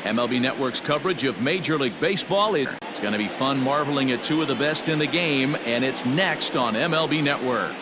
MLB Network's coverage of Major League Baseball. It's going to be fun marveling at two of the best in the game, and it's next on MLB Network.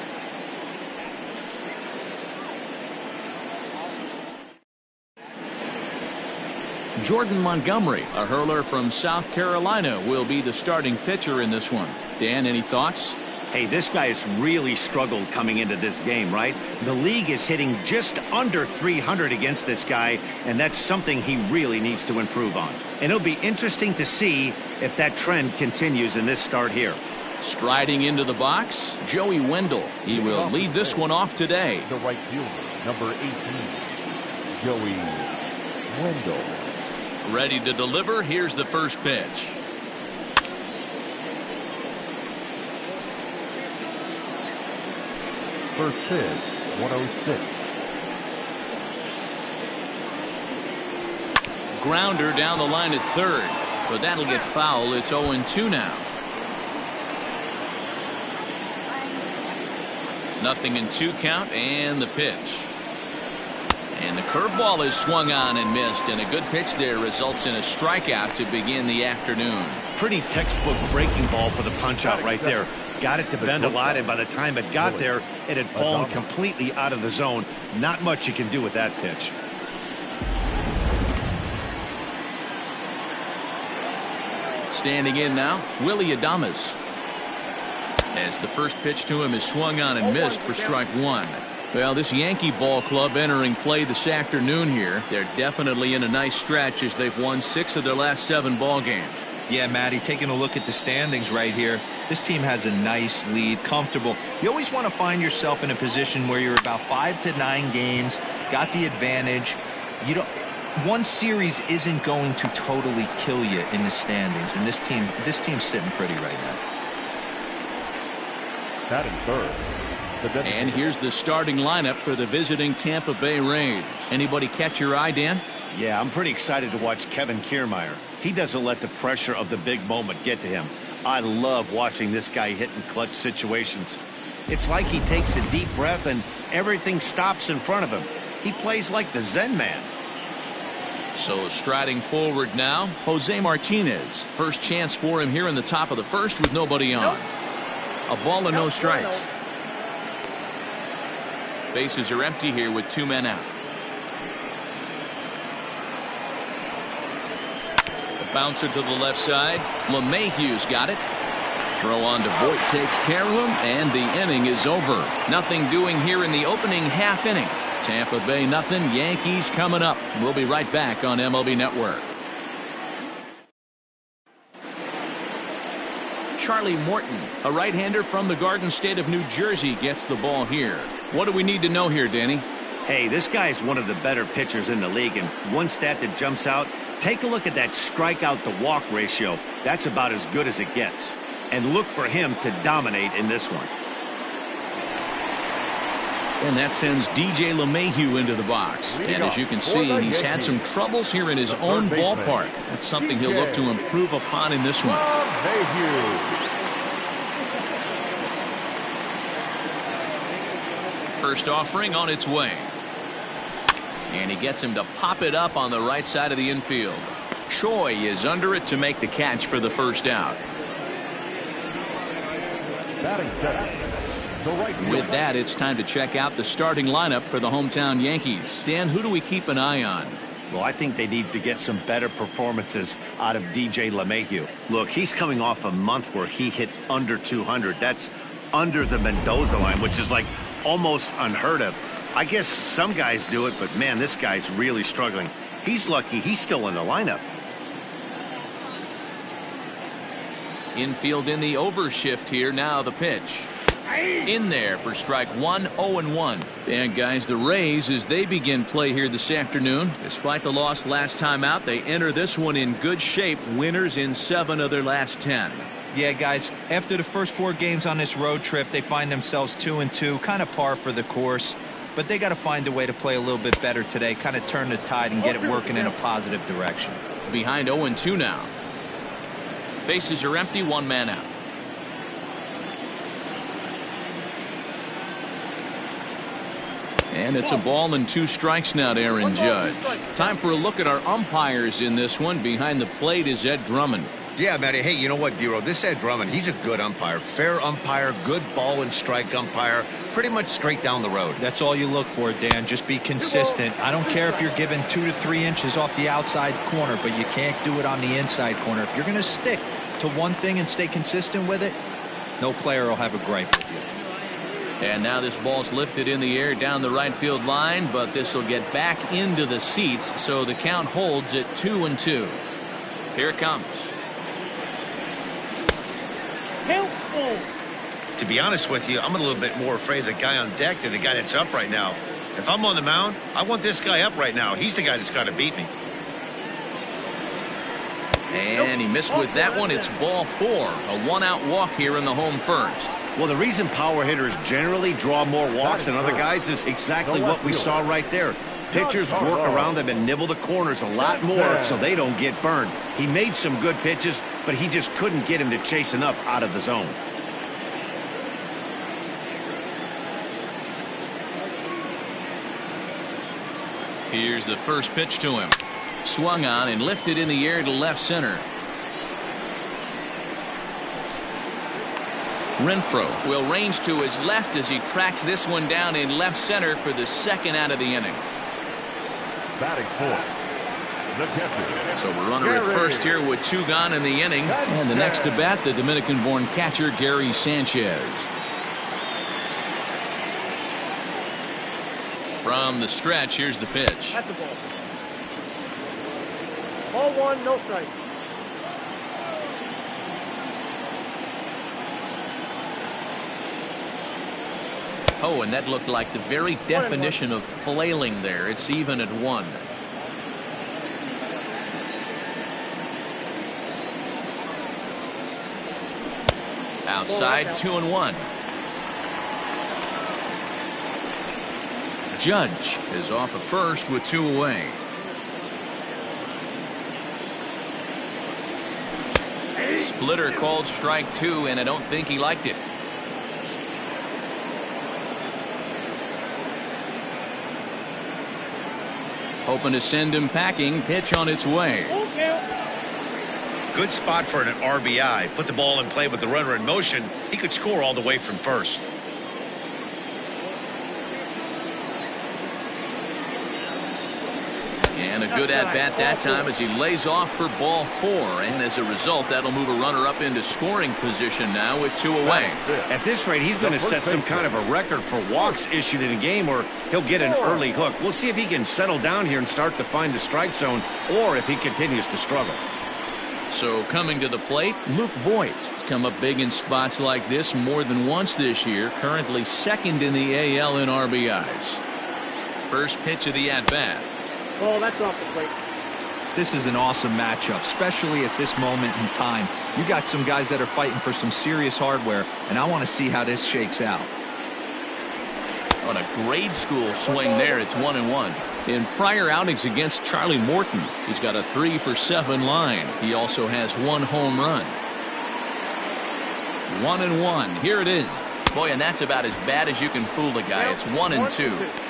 Jordan Montgomery, a hurler from South Carolina, will be the starting pitcher in this one. Dan, any thoughts? Hey, this guy has really struggled coming into this game, right? The league is hitting just under 300 against this guy, and that's something he really needs to improve on. And it'll be interesting to see if that trend continues in this start here. Striding into the box, Joey Wendell. He will lead this one off today. The right fielder, number 18, Joey Wendell. Ready to deliver. Here's the first pitch. First pitch, 106. Grounder down the line at third, but that'll get foul. It's 0-2 now. Nothing in 2 count, and the pitch. And the curveball is swung on and missed, and a good pitch there results in a strikeout to begin the afternoon. Pretty textbook breaking ball for the punch out right there. Got it to bend a lot, and by the time it got there, it had fallen completely out of the zone. Not much you can do with that pitch. Standing in now, Willie Adames. As the first pitch to him is swung on and missed for strike one. Well, this Yankee ball club entering play this afternoon here. They're definitely in a nice stretch as they've won 6 of their last 7 ball games. Yeah, Matty, taking a look at the standings right here. This team has a nice lead, comfortable. You always want to find yourself in a position where you're about 5 to 9 games, got the advantage. You don't. One series isn't going to totally kill you in the standings, and this team's sitting pretty right now. Batting third. And here's the starting lineup for the visiting Tampa Bay Rays. Anybody catch your eye, Dan? Yeah, I'm pretty excited to watch Kevin Kiermaier. He doesn't let the pressure of the big moment get to him. I love watching this guy hit in clutch situations. It's like he takes a deep breath and everything stops in front of him. He plays like the Zen man. So striding forward now, Jose Martinez. First chance for him here in the top of the first with nobody on. A ball and no strikes. Bases are empty here with 2 men out. The bouncer to the left side. LeMahieu's got it. Throw on to Voit takes care of him, and the inning is over. Nothing doing here in the opening half inning. Tampa Bay nothing. Yankees coming up. We'll be right back on MLB Network. Charlie Morton, a right-hander from the Garden State of New Jersey, gets the ball here. What do we need to know here, Danny? Hey, this guy is one of the better pitchers in the league, and one stat that jumps out, take a look at that strikeout to walk ratio. That's about as good as it gets. And look for him to dominate in this one. And that sends DJ LeMahieu into the box. And as you can see, he's had some troubles here in his own ballpark. That's something he'll look to improve upon in this one. First offering on its way. And he gets him to pop it up on the right side of the infield. Choi is under it to make the catch for the first out. With that, it's time to check out the starting lineup for the hometown Yankees. Dan, who do we keep an eye on? Well, I think they need to get some better performances out of DJ LeMahieu. Look, he's coming off a month where he hit under 200. That's under the Mendoza line, which is like almost unheard of. I guess some guys do it, but man, this guy's really struggling. He's lucky he's still in the lineup. Infield in the overshift here. Now the pitch. In there for strike one, 0-1. And guys, the Rays, as they begin play here this afternoon, despite the loss last time out, they enter this one in good shape. Winners in 7 of their last 10. Yeah, guys, after the first 4 games on this road trip, they find themselves 2-2, kind of par for the course. But they got to find a way to play a little bit better today, kind of turn the tide and get it working in a positive direction. Behind 0-2 now. Bases are empty, 1 man out. And it's a ball and 2 strikes now to Aaron Judge. Time for a look at our umpires in this one. Behind the plate is Ed Drummond. Yeah, Matty. Hey, you know what, Dero? This Ed Drummond, he's a good umpire. Fair umpire, good ball and strike umpire. Pretty much straight down the road. That's all you look for, Dan. Just be consistent. I don't care if you're given 2 to 3 inches off the outside corner, but you can't do it on the inside corner. If you're going to stick to one thing and stay consistent with it, no player will have a gripe with you. And now this ball's lifted in the air down the right field line, but this will get back into the seats, so the count holds at 2-2. Here it comes. To be honest with you, I'm a little bit more afraid of the guy on deck than the guy that's up right now. If I'm on the mound, I want this guy up right now. He's the guy that's got to beat me. And he missed with that one. It's ball 4. A 1-out walk here in the home first. Well, the reason power hitters generally draw more walks than other guys is exactly what we saw right there. Pitchers work around them and nibble the corners a lot more so they don't get burned. He made some good pitches, but he just couldn't get him to chase enough out of the zone. Here's the first pitch to him. Swung on and lifted in the air to left center. Renfroe will range to his left as he tracks this one down in left center for the second out of the inning. Batting fourth, the catcher. So we're runner at first here with 2 gone in the inning. And the next to bat, the Dominican-born catcher, Gary Sanchez. From the stretch, here's the pitch. At the ball. Ball 1, no strike. Oh, and that looked like the very definition of flailing there. It's even at 1. Outside, 2-1. Judge is off at first with 2 away. Splitter called strike 2, and I don't think he liked it. Hoping to send him packing. Pitch on its way. Good spot for an RBI. Put the ball in play with the runner in motion. He could score all the way from first. And a good at-bat that time as he lays off for ball 4. And as a result, that'll move a runner up into scoring position now with 2 away. At this rate, he's going to set some kind of a record for walks issued in a game, or he'll get an early hook. We'll see if he can settle down here and start to find the strike zone, or if he continues to struggle. So coming to the plate, Luke Voigt has come up big in spots like this more than once this year. Currently second in the AL in RBIs. First pitch of the at-bat. Oh, that's off the plate. This is an awesome matchup, especially at this moment in time. You got some guys that are fighting for some serious hardware, and I want to see how this shakes out. On a grade school swing there, it's 1-1. In prior outings against Charlie Morton, he's got a 3-for-7 line. He also has 1 home run. 1-1. Here it is. Boy, and that's about as bad as you can fool a guy. It's 1-2.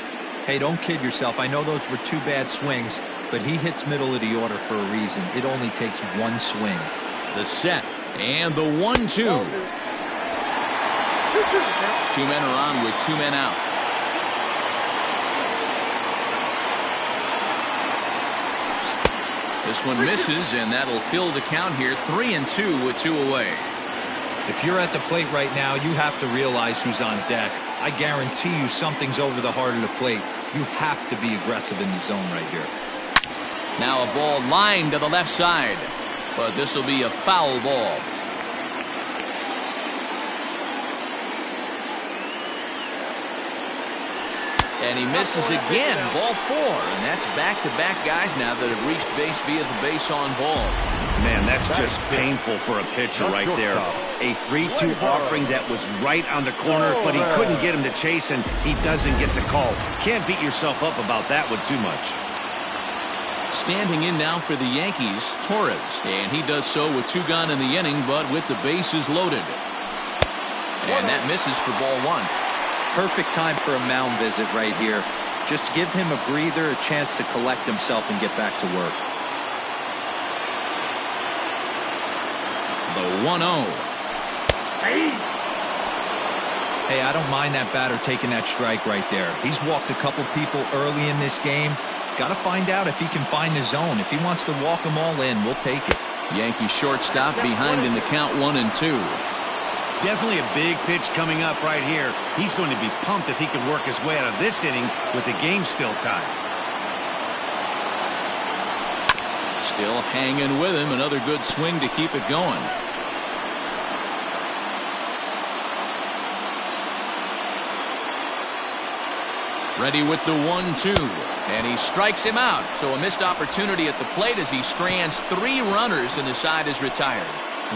Hey, don't kid yourself. I know those were 2 bad swings, but he hits middle of the order for a reason. It only takes 1 swing. The set and the 1-2. 2 men are on with 2 men out. This one misses, and that'll fill the count here. 3-2 with 2 away. If you're at the plate right now, you have to realize who's on deck. I guarantee you something's over the heart of the plate. You have to be aggressive in the zone right here. Now a ball lined to the left side, but this will be a foul ball. And he misses again. Ball 4, and that's back-to-back guys now that have reached base via the base on ball. Man, that's just painful for a pitcher right there. A 3-2 offering that was right on the corner, but he couldn't get him to chase, and he doesn't get the call. Can't beat yourself up about that one too much. Standing in now for the Yankees, Torres, and he does so with 2 gone in the inning, but with the bases loaded. And that misses for ball 1. Perfect time for a mound visit right here. Just give him a breather, a chance to collect himself and get back to work. The 1-0. Hey, I don't mind that batter taking that strike right there. He's walked a couple people early in this game. Got to find out if he can find the zone. If he wants to walk them all in, we'll take it. Yankee shortstop behind in the count 1-2. Definitely a big pitch coming up right here. He's going to be pumped if he can work his way out of this inning with the game still tied. Still hanging with him. Another good swing to keep it going. Ready with the 1-2. And he strikes him out. So a missed opportunity at the plate as he strands 3 runners and the side is retired.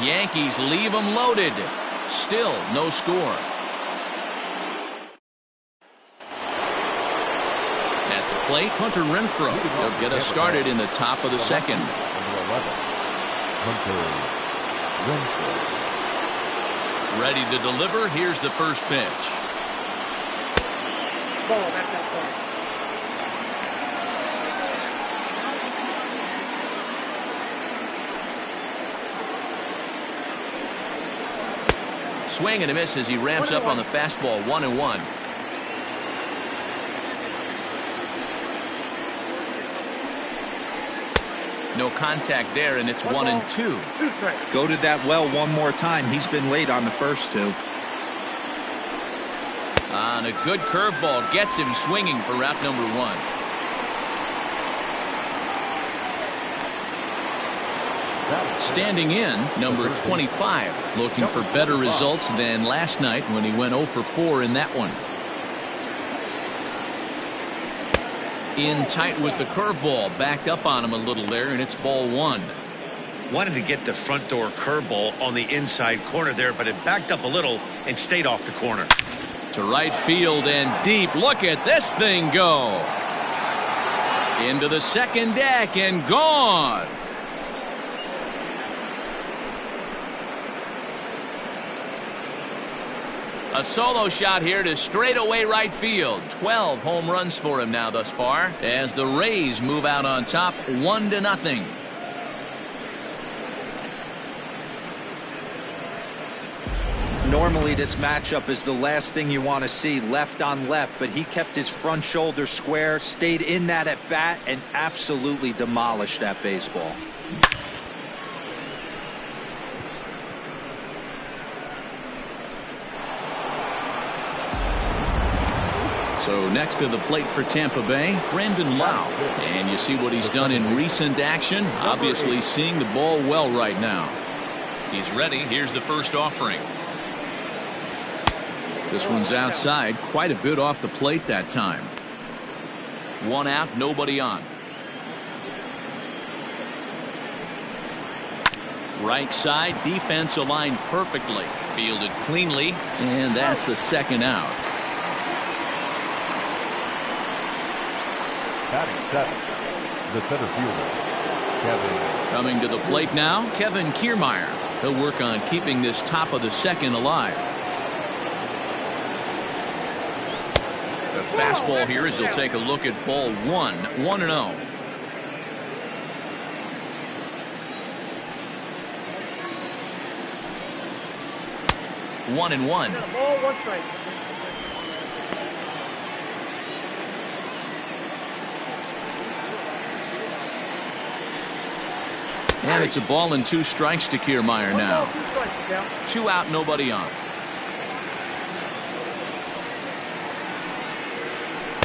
Yankees leave him loaded. Still no score. At the plate, Hunter Renfroe. He'll get us started in the top of the second. Ready to deliver. Here's the first pitch. Ball, that's that ball. Swing and a miss as he ramps up on the fastball. 1-1. No contact there, and it's 1-2. Go to that well one more time. He's been late on the first 2. On a good curveball gets him swinging for route number 1. Standing in, number 25, looking for better results than last night when he went 0 for 4 in that one. In tight with the curveball, backed up on him a little there, and it's ball 1. Wanted to get the front door curveball on the inside corner there, but it backed up a little and stayed off the corner. To right field and deep. Look at this thing go. Into the second deck and gone. A solo shot here to straightaway right field. 12 home runs for him now thus far as the Rays move out on top 1-0. Normally this matchup is the last thing you want to see, left on left, but he kept his front shoulder square, stayed in that at bat, and absolutely demolished that baseball. So next to the plate for Tampa Bay, Brandon Lau. And you see what he's done in recent action. Obviously seeing the ball well right now. He's ready. Here's the first offering. This one's outside, quite a bit off the plate that time. 1 out, nobody on. Right side, defense aligned perfectly. Fielded cleanly, and that's the second out. Batting 7, the center fielder, Kevin. Coming to the plate now, Kevin Kiermaier. He'll work on keeping this top of the second alive. The fastball here as he'll take a look at ball 1, 1-0. One and one. Ball, 1 strike. And it's a ball and 2 strikes to Kiermaier now. 2 strikes, Cal. 2 out, nobody on.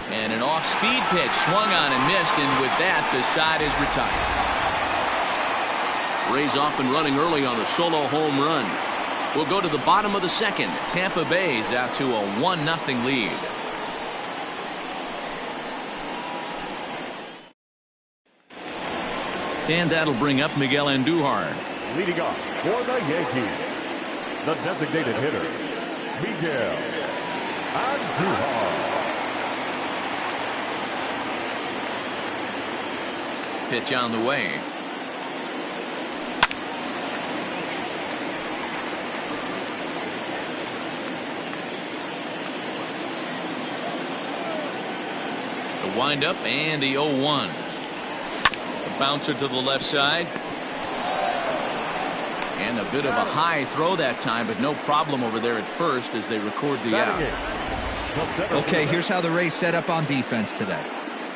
And an off-speed pitch swung on and missed, and with that the side is retired. Rays off and running early on a solo home run. We'll go to the bottom of the second. Tampa Bay's out to a 1-0 lead. And that'll bring up Miguel Andujar. Leading off for the Yankees, the designated hitter, Miguel Andujar. Pitch on the way. The windup and the 0-1. A bouncer to the left side. And a bit of a high throw that time, but no problem over there at first as they record the out. Okay, here's how the Rays set up on defense today.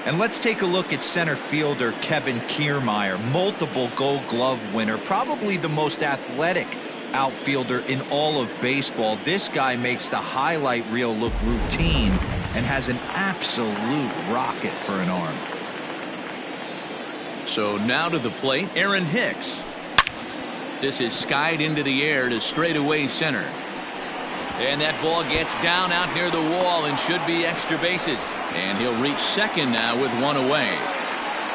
And let's take a look at center fielder Kevin Kiermaier, multiple Gold Glove winner, probably the most athletic outfielder in all of baseball. This guy makes the highlight reel look routine and has an absolute rocket for an arm. So now to the plate, Aaron Hicks. This is skied into the air to straightaway center. And that ball gets down out near the wall and should be extra bases. And he'll reach second now with one away.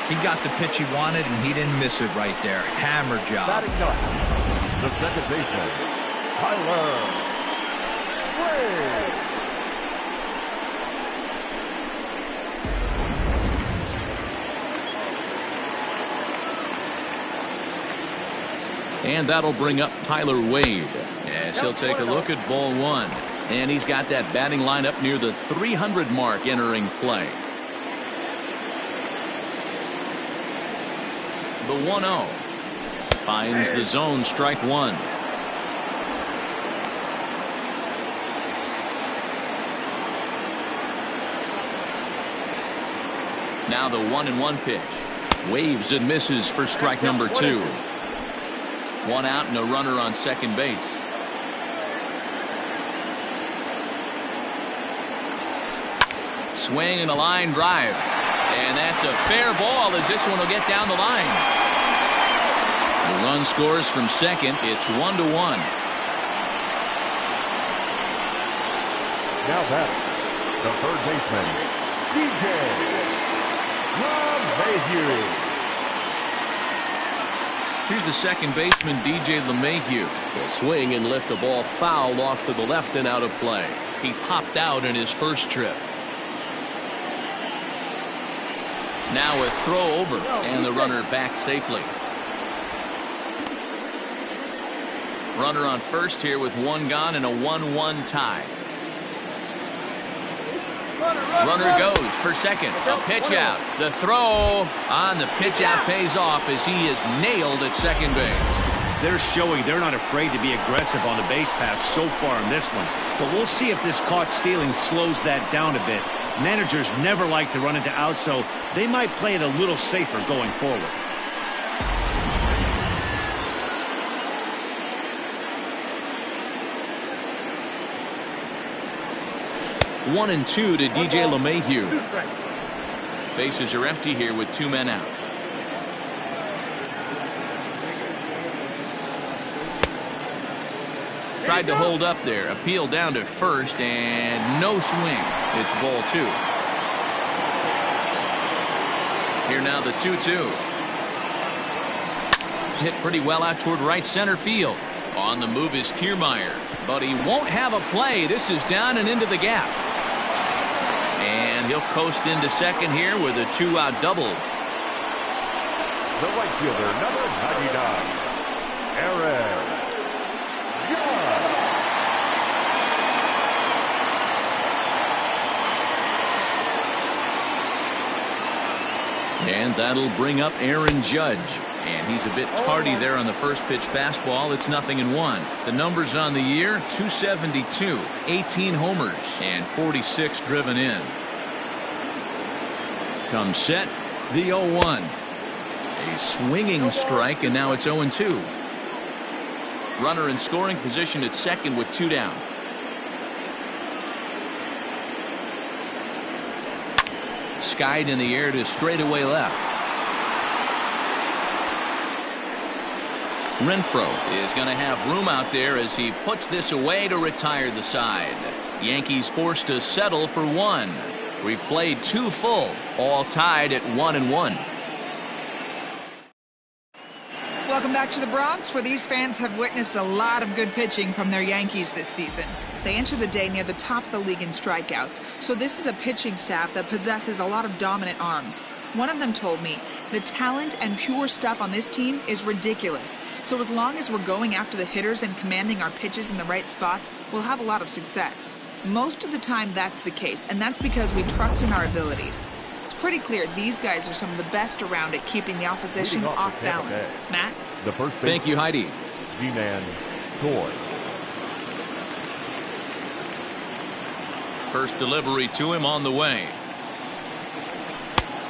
He got the pitch he wanted, and he didn't miss it right there. Hammer job. Batting up, the second baseman, Tyler Gray. And that'll bring up Tyler Wade as he'll take a look at ball one. And he's got that batting lineup near the 300 mark entering play. The 1-0 finds the zone, strike one. Now the 1-1 pitch. Waves and misses for strike number two. One out and a runner on second base. Swing and a line drive. And that's a fair ball as this one will get down the line. The run scores from second. It's 1-1. Now batting, the third baseman, DJ LeMahieu. Here's the second baseman, DJ LeMahieu. Will swing and lift the ball foul off to the left and out of play. He popped out in his first trip. Now a throw over and the runner back safely. Runner on first here with one gone and a 1-1 tie. Runner goes for second. A pitch out. The throw on the pitch out pays off as he is nailed at second base. They're showing they're not afraid to be aggressive on the base paths so far in this one. But we'll see if this caught stealing slows that down a bit. Managers never like to run into outs, so they might play it a little safer going forward. One and two to DJ LeMahieu. Bases are empty here with two men out. Tried to hold up there. Appeal down to first and no swing. It's ball two. Here now the 2-2. Hit pretty well out toward right center field. On the move is Kiermaier, but he won't have a play. This is down and into the gap. And he'll coast into second here with a two-out double. The right fielder, number 99, Aaron Judge. And that'll bring up Aaron Judge. And he's a bit tardy there on the first pitch fastball. It's 0-1. The numbers on the year, 272, 18 homers, and 46 driven in. Comes set, the 0-1. A swinging strike, and now it's 0-2. Runner in scoring position at second with two down. Skied in the air to straightaway left. Renfroe is going to have room out there as he puts this away to retire the side. Yankees forced to settle for one. We played two full, all tied at 1-1. Welcome back to the Bronx, where these fans have witnessed a lot of good pitching from their Yankees this season. They enter the day near the top of the league in strikeouts, so this is a pitching staff that possesses a lot of dominant arms. One of them told me, the talent and pure stuff on this team is ridiculous. So as long as we're going after the hitters and commanding our pitches in the right spots, we'll have a lot of success. Most of the time that's the case, and that's because we trust in our abilities. It's pretty clear these guys are some of the best around at keeping the opposition Moving on to off Tampa balance. Bay. Matt? The first Thank you, Heidi. G-Man Toy. First delivery to him on the way.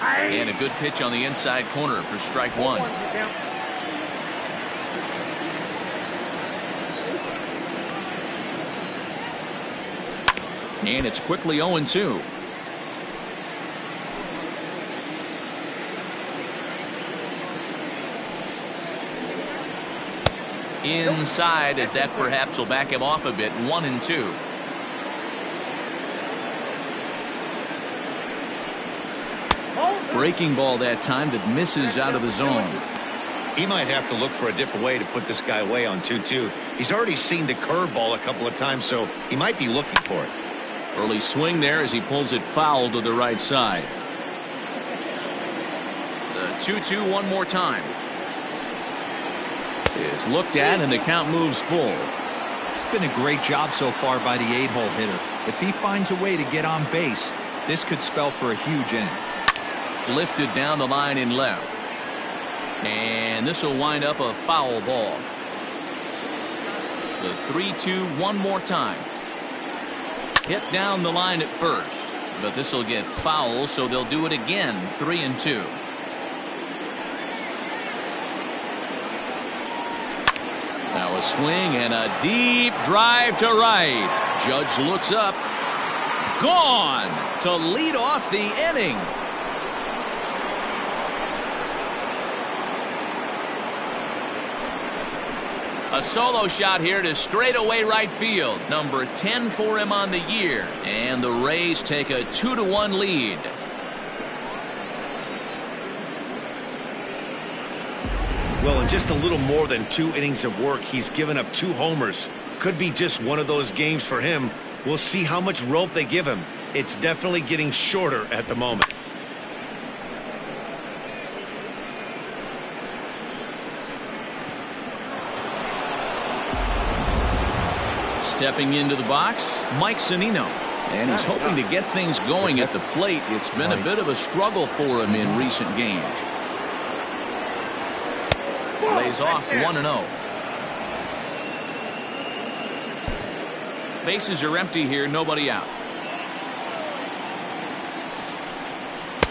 And a good pitch on the inside corner for strike one. And it's quickly 0-2. Inside, as that perhaps will back him off a bit. 1-2. Breaking ball that time that misses out of the zone. He might have to look for a different way to put this guy away on 2-2. He's already seen the curveball a couple of times, so he might be looking for it. Early swing there as he pulls it foul to the right side. The 2-2 one more time. Is looked at and the count moves full. It's been a great job so far by the 8-hole hitter. If he finds a way to get on base, this could spell for a huge inning. Lifted down the line in left. And this will wind up a foul ball. The 3-2 one more time. Hit down the line at first, but this will get foul, so they'll do it again. 3-2. Now a swing and a deep drive to right. Judge looks up. Gone to lead off the inning. A solo shot here to straightaway right field. Number 10 for him on the year. And the Rays take a 2-1 lead. Well, in just a little more than 2 innings of work, he's given up 2 homers. Could be just one of those games for him. We'll see how much rope they give him. It's definitely getting shorter at the moment. Stepping into the box, Mike Zunino. And he's hoping to get things going at the plate. It's been a bit of a struggle for him in recent games. Lays off 1-0. Bases are empty here, nobody out.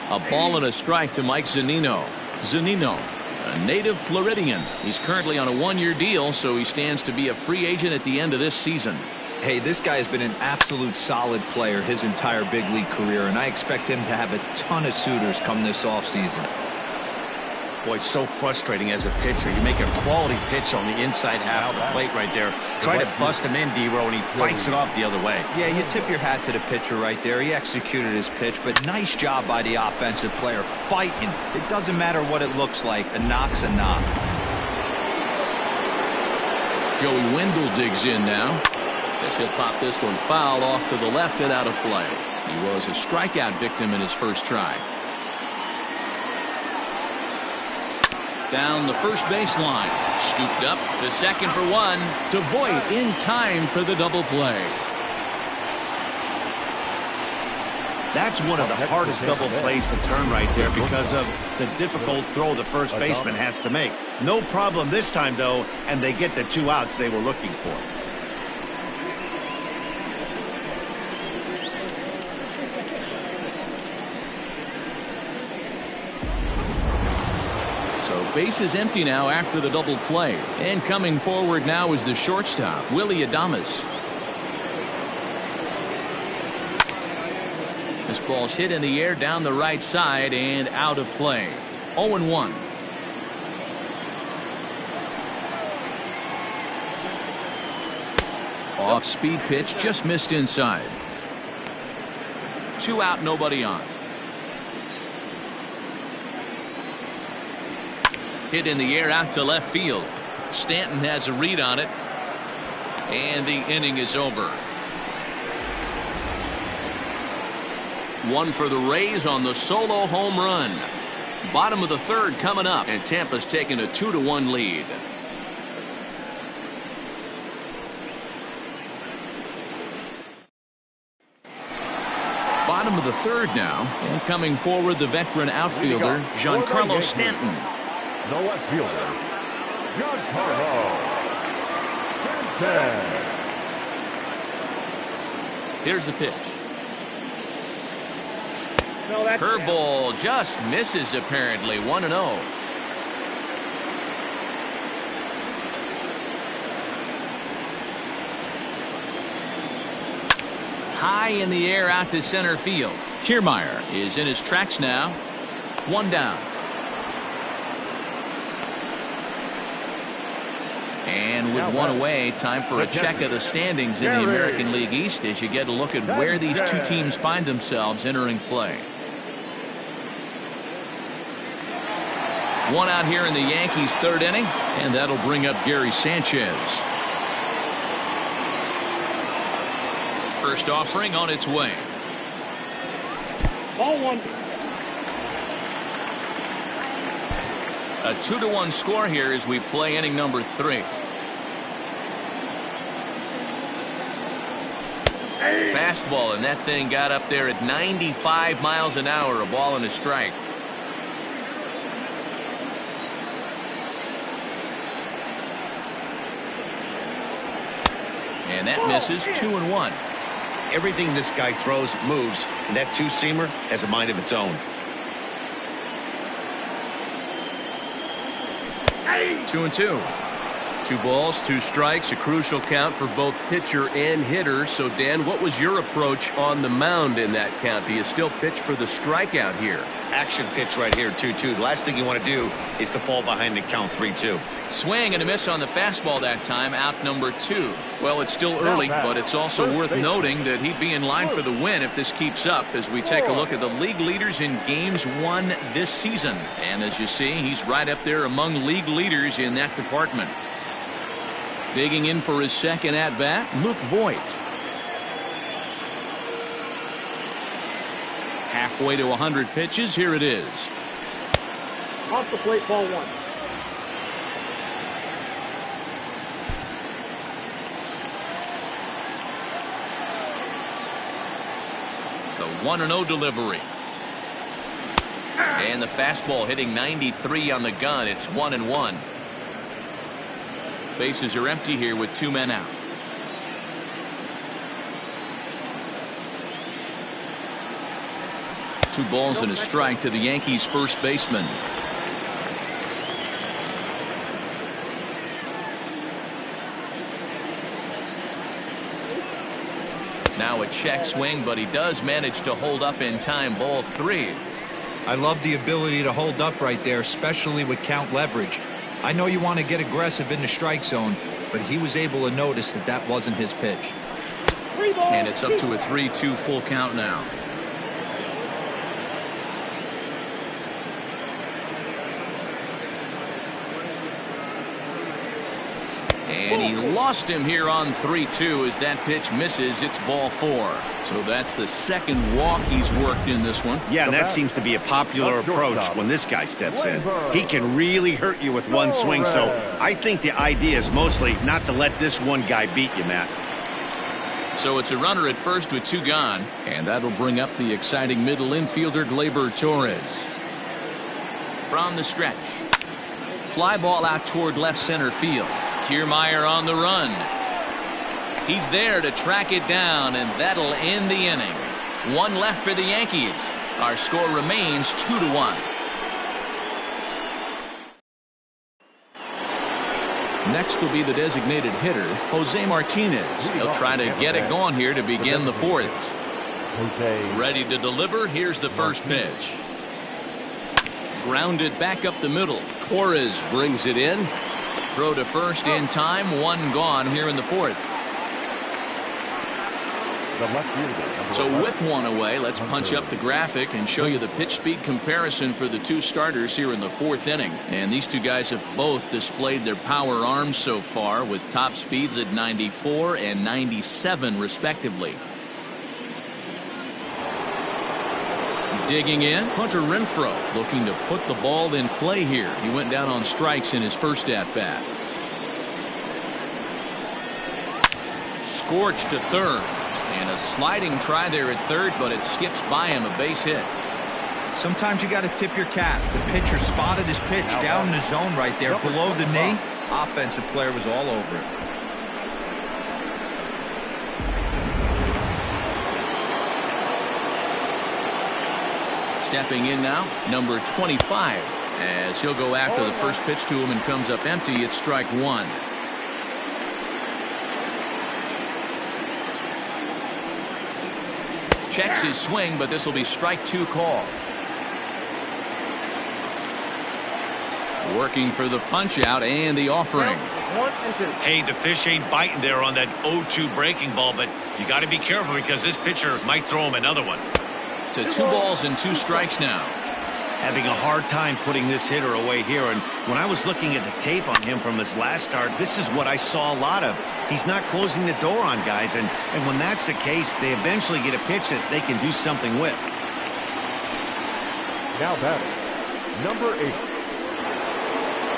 A ball and a strike to Mike Zunino. Zunino, a native Floridian. He's currently on a 1-year deal, so he stands to be a free agent at the end of this season. Hey, this guy has been an absolute solid player his entire big league career, and I expect him to have a ton of suitors come this offseason. Boy, so frustrating as a pitcher. You make a quality pitch on the inside half of the plate right there. Try to bust him in, D-Row, and he fights it off the other way. Yeah, you tip your hat to the pitcher right there. He executed his pitch, but nice job by the offensive player fighting. It doesn't matter what it looks like. A knock's a knock. Joey Wendell digs in now. Guess he'll pop this one foul off to the left and out of play. He was a strikeout victim in his first try. Down the first baseline. Scooped up to second for one. To Voit in time for the double play. That's one of the hardest double plays to turn right there because of the difficult throw the first baseman has to make. No problem this time, though, and they get the 2 outs they were looking for. So base is empty now after the double play. And coming forward now is the shortstop, Willie Adames. This ball's hit in the air down the right side and out of play. 0-1. Off-speed pitch just missed inside. 2 out, nobody on. Hit in the air out to left field. Stanton has a read on it. And the inning is over. 1 for the Rays on the solo home run. Bottom of the 3rd coming up, and Tampa's taking a 2-1 lead. bottom of the third now. And coming forward, the veteran outfielder, Giancarlo Stanton. The left fielder, Giancarlo Stanton. Here's the pitch. No, that's Curveball just misses apparently. 1-0. High in the air out to center field. Kiermaier is in his tracks now. One down. And with one away, time for a check of the standings in the American League East as you get a look at where these two teams find themselves entering play. One out here in the Yankees' third inning, and that'll bring up Gary Sanchez. First offering on its way. ball one. A 2-1 score here as we play inning number 3. Fastball, and that thing got up there at 95 miles an hour. A ball and a strike. And that misses. 2-1. Everything this guy throws moves, and that two-seamer has a mind of its own. 2-2. 2 balls, 2 strikes, a crucial count for both pitcher and hitter. So, Dan, what was your approach on the mound in that count? Do you still pitch for the strikeout here? Action pitch right here, 2-2. The last thing you want to do is to fall behind the count 3-2. Swing and a miss on the fastball that time, out number 2. Well, it's still early, but it's also worth noting that he'd be in line for the win if this keeps up as we take a look at the league leaders in games won this season. And as you see, he's right up there among league leaders in that department. Digging in for his second at-bat, Luke Voigt. Halfway to 100 pitches, here it is. Off the plate, ball one. The 1-0 delivery. And the fastball hitting 93 on the gun. It's 1-1. Bases are empty here with 2 men out. Two balls and a strike to the Yankees first baseman. Now a check swing, but he does manage to hold up in time. Ball 3. I love the ability to hold up right there, especially with count leverage. I know you want to get aggressive in the strike zone, but he was able to notice that that wasn't his pitch. And it's up to a 3-2 full count now. And he lost him here on 3-2 as that pitch misses. It's ball 4. So that's the second walk he's worked in this one. Yeah, and that seems to be a popular approach when this guy steps in. He can really hurt you with one swing, so I think the idea is mostly not to let this one guy beat you, Matt. So it's a runner at first with 2 gone, and that'll bring up the exciting middle infielder Gleyber Torres. From the stretch. Fly ball out toward left center field. Kiermaier on the run. He's there to track it down, and that'll end the inning. 1 left for the Yankees. Our score remains 2-1. Next will be the designated hitter, Jose Martinez. He'll try to get it going here to begin the 4th. Ready to deliver. Here's the first pitch. Grounded back up the middle. Torres brings it in. Throw to first in time. 1 gone here in the 4th. So with 1 away, let's punch up the graphic and show you the pitch speed comparison for the 2 starters here in the 4th inning. And these 2 guys have both displayed their power arms so far with top speeds at 94 and 97 respectively. Digging in, Hunter Renfroe looking to put the ball in play here. He went down on strikes in his first at-bat. Scorched to third. And a sliding try there at third, but it skips by him, a base hit. Sometimes you got to tip your cap. The pitcher spotted his pitch down in the zone right there below the knee. Offensive player was all over it. Stepping in now, number 25, as he'll go after the first pitch to him and comes up empty. It's strike one. Checks his swing, but this will be strike two call. Working for the punch out and the offering. 1 and 2. Hey, the fish ain't biting there on that 0-2 breaking ball, but you got to be careful because this pitcher might throw him another one. To 2 balls and 2 strikes now. Having a hard time putting this hitter away here, and when I was looking at the tape on him from his last start, this is what I saw a lot of. He's not closing the door on guys, and when that's the case, they eventually get a pitch that they can do something with. Now batting, number 8.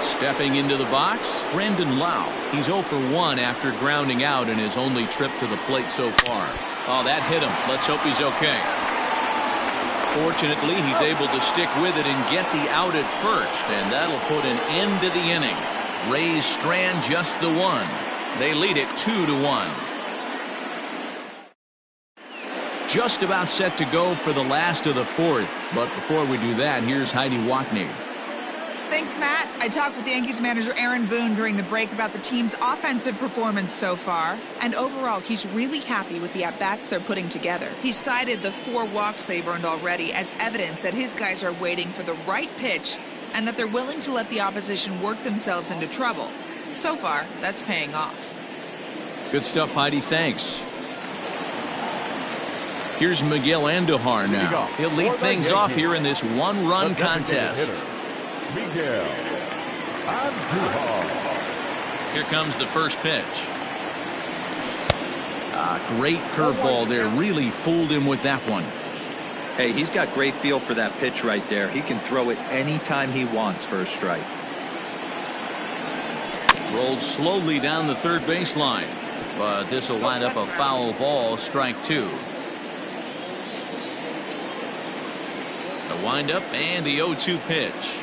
Stepping into the box, Brandon Lau. He's 0 for 1 after grounding out in his only trip to the plate so far. Oh, that hit him. Let's hope he's okay. Fortunately, he's able to stick with it and get the out at first, and that'll put an end to the inning. Rays strand just the one. They lead it 2-1. Just about set to go for the last of the fourth, but before we do that, here's Heidi Watney. Thanks, Matt. I talked with Yankees manager Aaron Boone during the break about the team's offensive performance so far. And overall, he's really happy with the at-bats they're putting together. He cited the 4 walks they've earned already as evidence that his guys are waiting for the right pitch and that they're willing to let the opposition work themselves into trouble. So far, that's paying off. Good stuff, Heidi. Thanks. Here's Miguel Andujar now. He'll lead things off here in this 1-run contest. Miguel Andujar. Here comes the first pitch. Great curveball there. Really fooled him with that one. Hey, he's got great feel for that pitch right there. He can throw it anytime he wants for a strike. Rolled slowly down the third baseline, but this will wind up a foul ball, strike 2. The windup and the 0-2 pitch.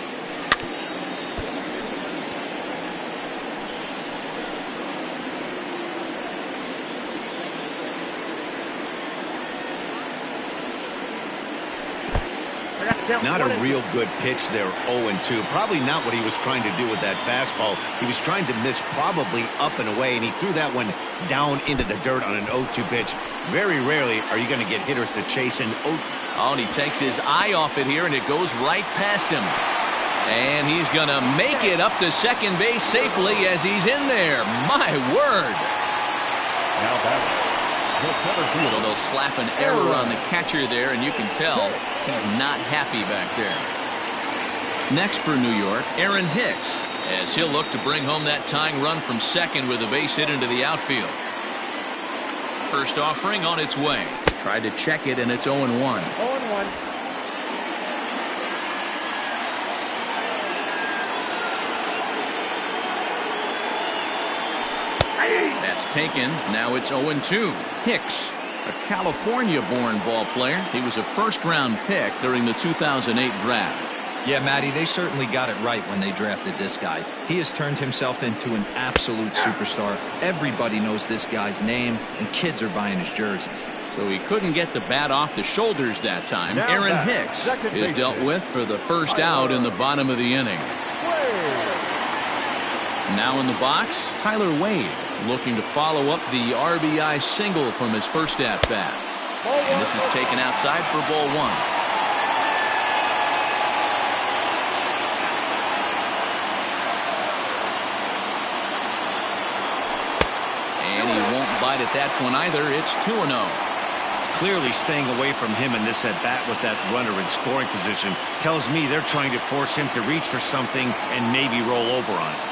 Not a real good pitch there, 0-2. Probably not what he was trying to do with that fastball. He was trying to miss probably up and away, and he threw that one down into the dirt on an 0-2 pitch. Very rarely are you going to get hitters to chase an 0-2. Oh, and he takes his eye off it here, and it goes right past him. And he's going to make it up to second base safely as he's in there. My word. Now batting, the center So fielder. they'll slap an error on the catcher there, and you can tell he's not happy back there. Next for New York, Aaron Hicks, as he'll look to bring home that tying run from second with a base hit into the outfield. First offering on its way. Tried to check it, and it's 0-1. 0-1. That's taken. Now it's 0-2. Hicks, a California-born ball player. He was a first-round pick during the 2008 draft. Yeah, Matty, they certainly got it right when they drafted this guy. He has turned himself into an absolute superstar. Everybody knows this guy's name, and kids are buying his jerseys. So he couldn't get the bat off the shoulders that time. Now Aaron back, Hicks second is dealt baseman. with for the first out in the bottom of the inning. Now in the box, Tyler Wade looking to follow up the RBI single from his first at-bat. And this is taken outside for ball 1. And he won't bite at that one either. It's 2-0. Clearly staying away from him in this at-bat with that runner in scoring position tells me they're trying to force him to reach for something and maybe roll over on it.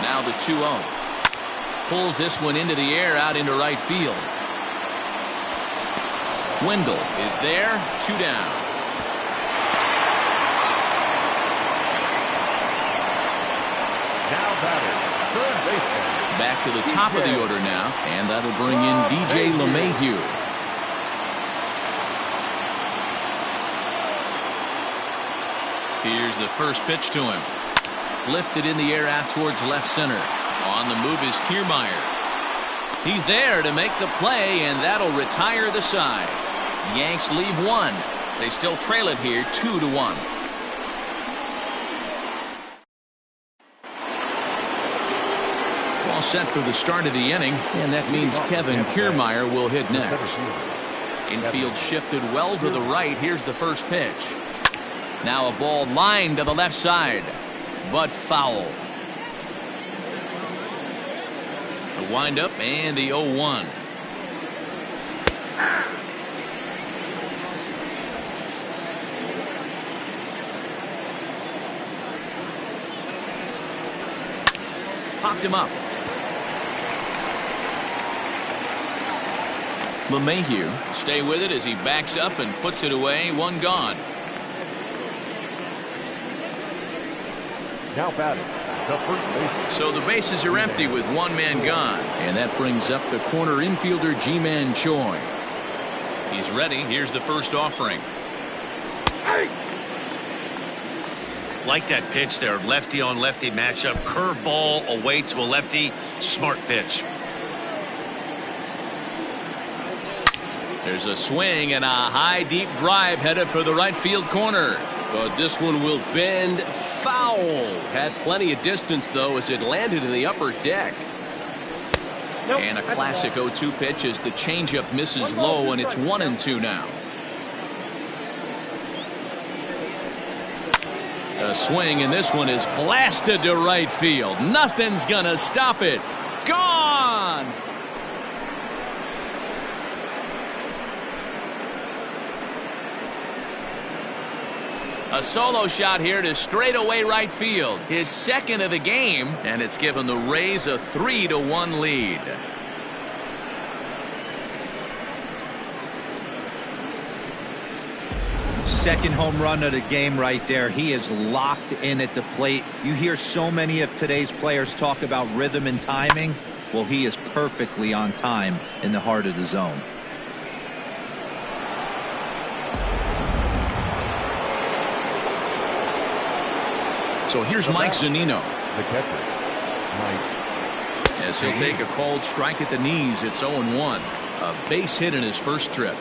Now the 2-0. Pulls this one into the air out into right field. Wendell is there. 2 down. Now batting, third baseman, Back to the top of the order now, and that'll bring in DJ LeMahieu. Here's the first pitch to him. Lifted in the air out towards left center. On the move is Kiermaier. He's there to make the play, and that'll retire the side. Yanks leave one. They still trail it here 2-1. All set for the start of the inning, and that means Kevin Kiermaier will hit next. Infield shifted well to the right. Here's the first pitch. Now a ball lined to the left side, but foul. The windup and the 0-1. Popped him up. LeMahieu stay with it as he backs up and puts it away. One gone. Now batting, the first baseman. So the bases are empty with one man gone, and that brings up the corner infielder Ji-Man Choi. He's ready. Here's the first offering. Like that pitch there, lefty on lefty matchup, curveball away to a lefty, smart pitch. There's a swing and a high deep drive headed for the right field corner. But this one will bend foul. Had plenty of distance though as it landed in the upper deck. And a classic 0-2 pitch as the changeup misses low, and it's 1-2 now. A swing, and this one is blasted to right field. Nothing's gonna stop it. Gone. A solo shot here to straightaway right field. His second of the game, and it's given the Rays a 3-1 lead. Second home run of the game right there. He is locked in at the plate. You hear so many of today's players talk about rhythm and timing. Well, he is perfectly on time in the heart of the zone. So here's Mike Zunino. The catcher, Mike. As he'll take a called strike at the knees. It's 0-1. A base hit in his first trip.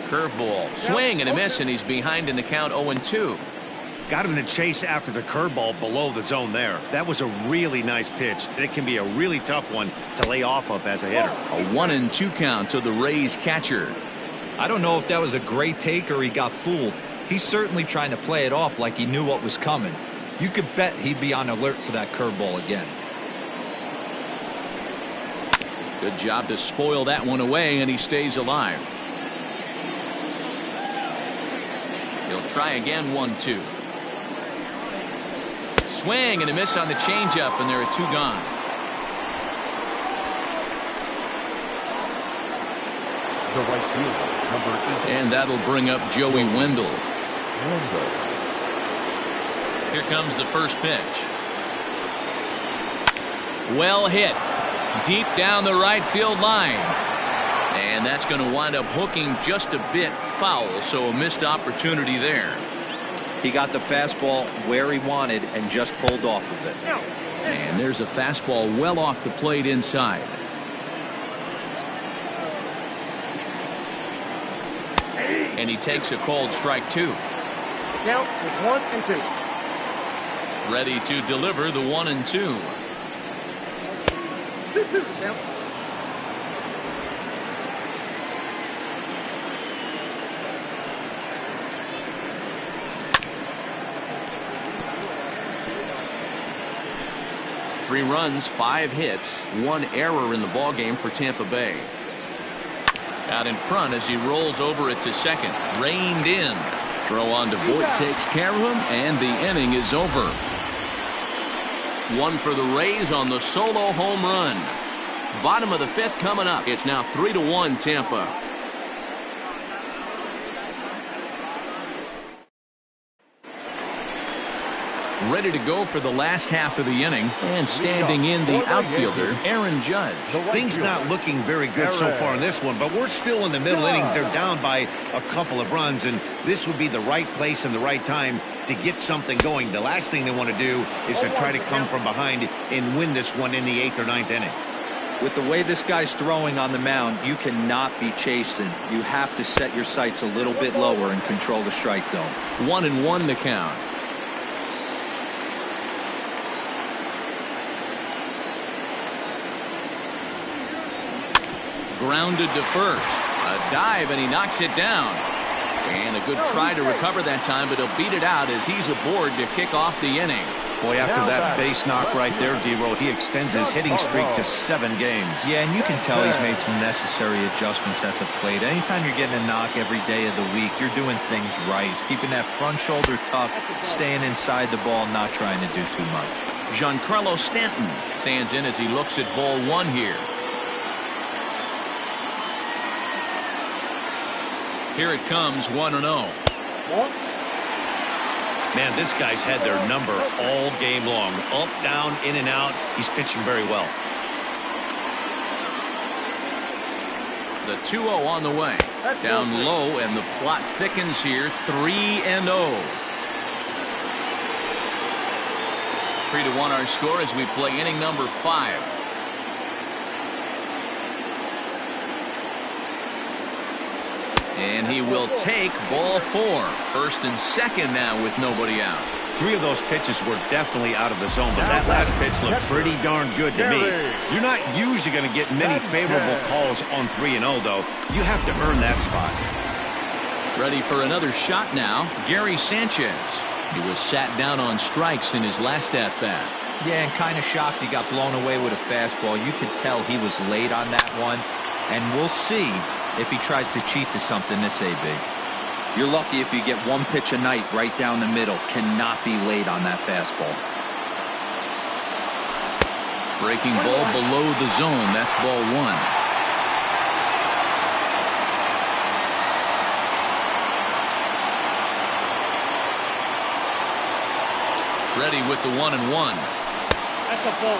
Curveball, swing and a miss, and he's behind in the count. 0-2. Got him to chase after the curveball below the zone there. That was a really nice pitch. It can be a really tough one to lay off of as a hitter. A 1-2 count to the Rays catcher. I don't know if that was a great take or he got fooled. He's certainly trying to play it off like he knew what was coming. You could bet he'd be on alert for that curveball again. Good job to spoil that one away, and he stays alive. He'll try again. 1-2. Swing and a miss on the changeup, and there are 2 gone. The right fielder, number 8. And that'll bring up Joey Wendell. Here comes the first pitch. Well hit. Deep down the right field line. And that's going to wind up hooking just a bit foul, so a missed opportunity there. He got the fastball where he wanted and just pulled off of it. And there's a fastball well off the plate inside. And he takes a called strike 2. Count is 1-2. Ready to deliver the 1-2. 2-2 count. Three runs, 5 hits, 1 error in the ballgame for Tampa Bay. Out in front as he rolls over it to second. Reined in. Throw on to Voit takes care of him, and the inning is over. 1 for the Rays on the solo home run. Bottom of the 5th coming up. It's now 3-1 Tampa. ready to go for the last half of the inning. And standing in the outfielder, Aaron Judge. Things not looking very good so far in this one, but we're still in the middle innings. They're down by a couple of runs, and this would be the right place and the right time to get something going. The last thing they want to do is to try to come from behind and win this one in the 8th or 9th inning. With the way this guy's throwing on the mound, you cannot be chasing. You have to set your sights a little bit lower and control the strike zone. 1-1 the count. Grounded to first. A dive, and he knocks it down. And a good try to recover that time, but he'll beat it out as he's aboard to kick off the inning. Boy, after that base knock right there, D-Roll, he extends his hitting streak to 7 games. Yeah, and you can tell he's made some necessary adjustments at the plate. Anytime you're getting a knock every day of the week, you're doing things right. He's keeping that front shoulder tucked, staying inside the ball, not trying to do too much. Giancarlo Stanton stands in as he looks at ball 1 here. Here it comes, 1-0. Man, this guy's had their number all game long. Up, down, in and out. He's pitching very well. The 2-0 on the way. Down low, and the plot thickens here. 3-0. 3-1 our score as we play inning number 5. And he will take ball 4. First and second now with nobody out. 3 of those pitches were definitely out of the zone, but that last pitch looked pretty darn good to me. You're not usually going to get many favorable calls on 3-0, though. You have to earn that spot. Ready for another shot now, Gary Sanchez. He was sat down on strikes in his last at-bat. Yeah, and kind of shocked he got blown away with a fastball. You could tell he was late on that one, and we'll see if he tries to cheat to something this AB. You're lucky if you get 1 pitch a night right down the middle. Cannot be late on that fastball. Breaking ball below the zone. That's ball 1. Ready with the 1-1. That's a ball.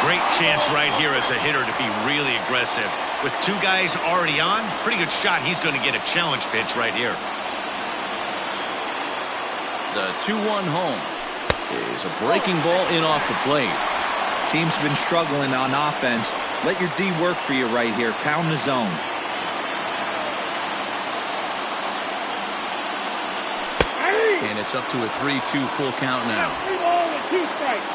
Great chance right here as a hitter to be really aggressive. With 2 guys already on, pretty good shot. He's going to get a challenge pitch right here. The 2-1 home is a breaking ball in off the plate. Team's been struggling on offense. Let your D work for you right here. Pound the zone. And it's up to a 3-2 full count now. 3 balls and 2 strikes.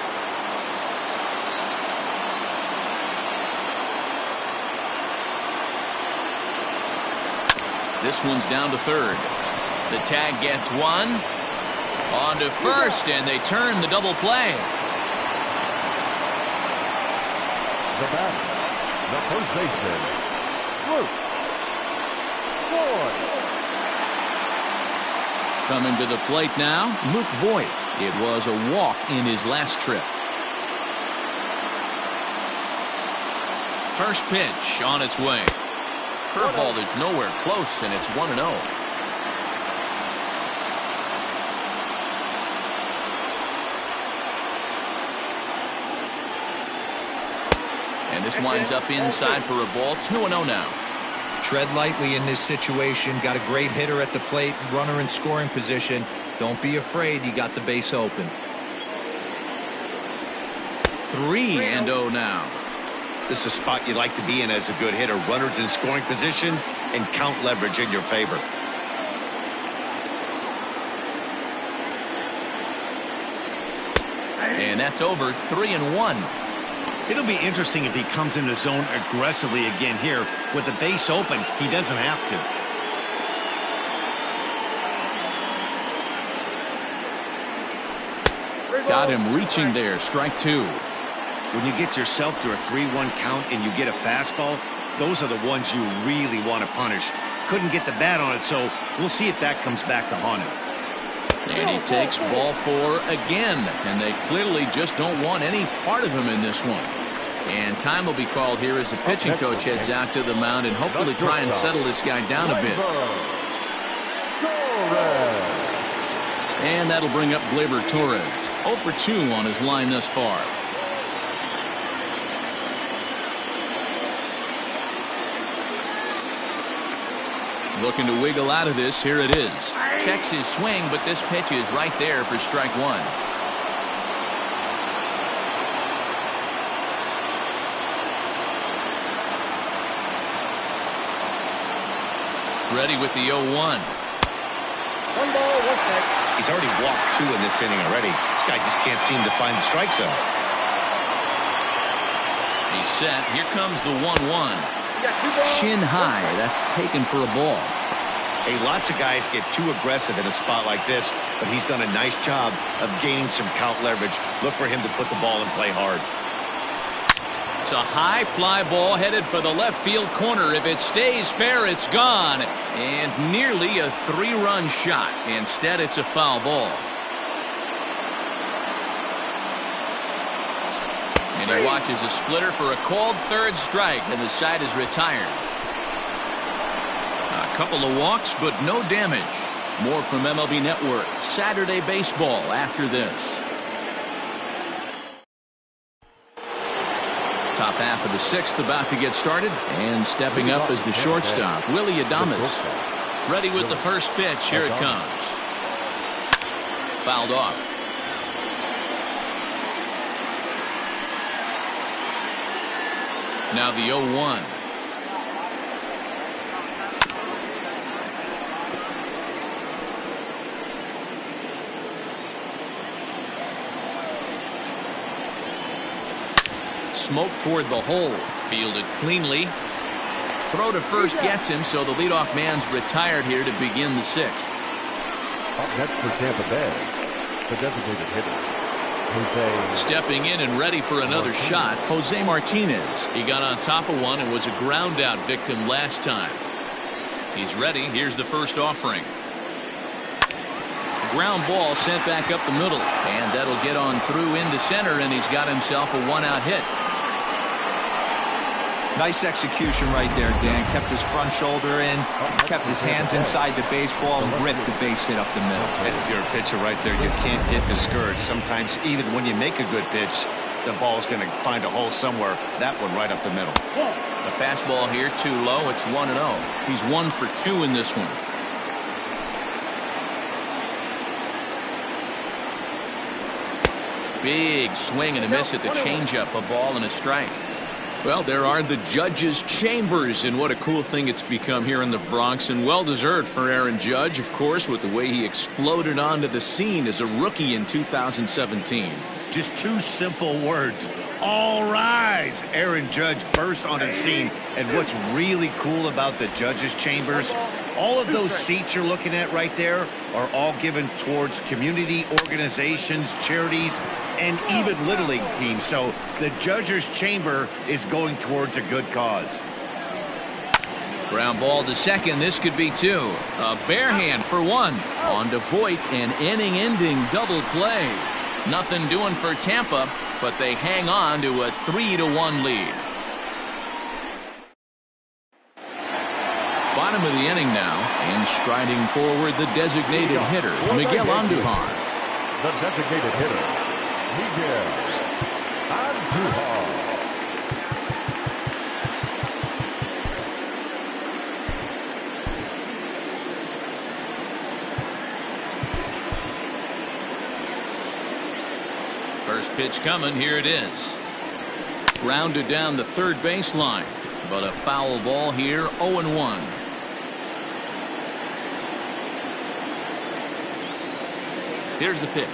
This one's down to third. The tag gets 1. On to first, and they turn the double play. The batter, the first baseman, Luke Voigt. Coming to the plate now, Luke Voigt. It was a walk in his last trip. First pitch on its way. Curveball is nowhere close, and it's 1-0. And this winds up inside for a ball. 2-0 now. Tread lightly in this situation. Got a great hitter at the plate. Runner in scoring position. Don't be afraid. You got the base open. 3-0 now. This is a spot you like to be in as a good hitter. Runners in scoring position and count leverage in your favor. And that's over. 3-1. It'll be interesting if he comes in the zone aggressively again here. With the base open, he doesn't have to. Got him reaching there. Strike 2. When you get yourself to a 3-1 count and you get a fastball, those are the ones you really want to punish. Couldn't get the bat on it, so we'll see if that comes back to haunt him. And he takes ball 4 again, and they clearly just don't want any part of him in this one. And time will be called here as the pitching coach heads out to the mound and hopefully try and settle this guy down a bit. And that'll bring up Gleyber Torres. 0 for 2 on his line thus far. Looking to wiggle out of this. Here it is. Checks his swing, but this pitch is right there for strike one. Ready with the 0-1. 1 ball, 1 strike. He's already walked 2 in this inning already. This guy just can't seem to find the strike zone. He's set. Here comes the 1-1. Shin high. That's taken for a ball. Hey, lots of guys get too aggressive in a spot like this, but he's done a nice job of gaining some count leverage. Look for him to put the ball and play hard. It's a high fly ball headed for the left field corner. If it stays fair, it's gone. And nearly a 3-run shot. Instead, it's a foul ball. And he watches a splitter for a called third strike, and the side is retired. A couple of walks, but no damage. More from MLB Network Saturday Baseball after this. Top half of the 6th about to get started, and stepping up as the shortstop, Willie Adames. Ready with the first pitch. Here it comes. Fouled off. Now the 0-1. Smoke toward the hole. Fielded cleanly. Throw to first gets him, so the leadoff man's retired here to begin the 6th. Up next for Tampa Bay, the designated hitter, Jose. Stepping in and ready for another shot, Jose Martinez. He got on top of one and was a ground out victim last time. He's ready. Here's the first offering. Ground ball sent back up the middle, and that'll get on through into center, and he's got himself a 1-out hit. Nice execution right there, Dan. Kept his front shoulder in, kept his hands inside the baseball, and ripped the base hit up the middle. And if you're a pitcher right there, you can't get discouraged. Sometimes even when you make a good pitch, the ball's going to find a hole somewhere. That one right up the middle. The fastball here too low. It's 1-0. He's 1 for 2 in this one. Big swing and a miss at the changeup. A ball and a strike. Well, there are the judges' chambers, and what a cool thing it's become here in the Bronx, and well-deserved for Aaron Judge, of course, with the way he exploded onto the scene as a rookie in 2017. Just 2 simple words. All rise. Aaron Judge burst on the scene. And what's really cool about the judges' chambers, all of those seats you're looking at right there are all given towards community organizations, charities, and even Little League teams. So the judges' chamber is going towards a good cause. Ground ball to second. This could be 2. A bare hand for 1. On to Voit, an inning-ending double play. Nothing doing for Tampa, but they hang on to a 3-1 lead. Bottom of the inning now, and striding forward the designated hitter, Miguel Andujar. The designated hitter, Miguel Andujar. First pitch coming. Here it is. Grounded down the third baseline, but a foul ball here. 0-1. Here's the pitch.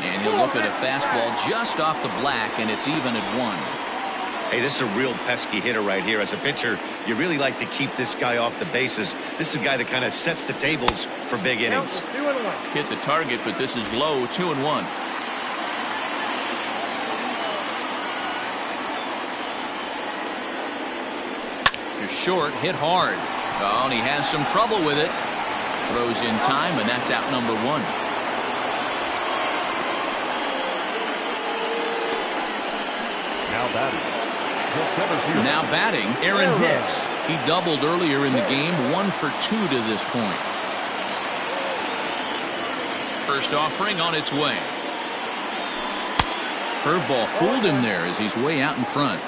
And he'll look at a fastball just off the black, and it's even at 1. Hey, this is a real pesky hitter right here. As a pitcher, you really like to keep this guy off the bases. This is a guy that kind of sets the tables for big innings. Hit the target, but this is low. 2-1. Just short, hit hard. Oh, and he has some trouble with it. Throws in time, and that's out number 1. Now batting, Aaron Hicks. He doubled earlier in the game, 1 for 2 to this point. First offering on its way. Curveball fooled him there as he's way out in front.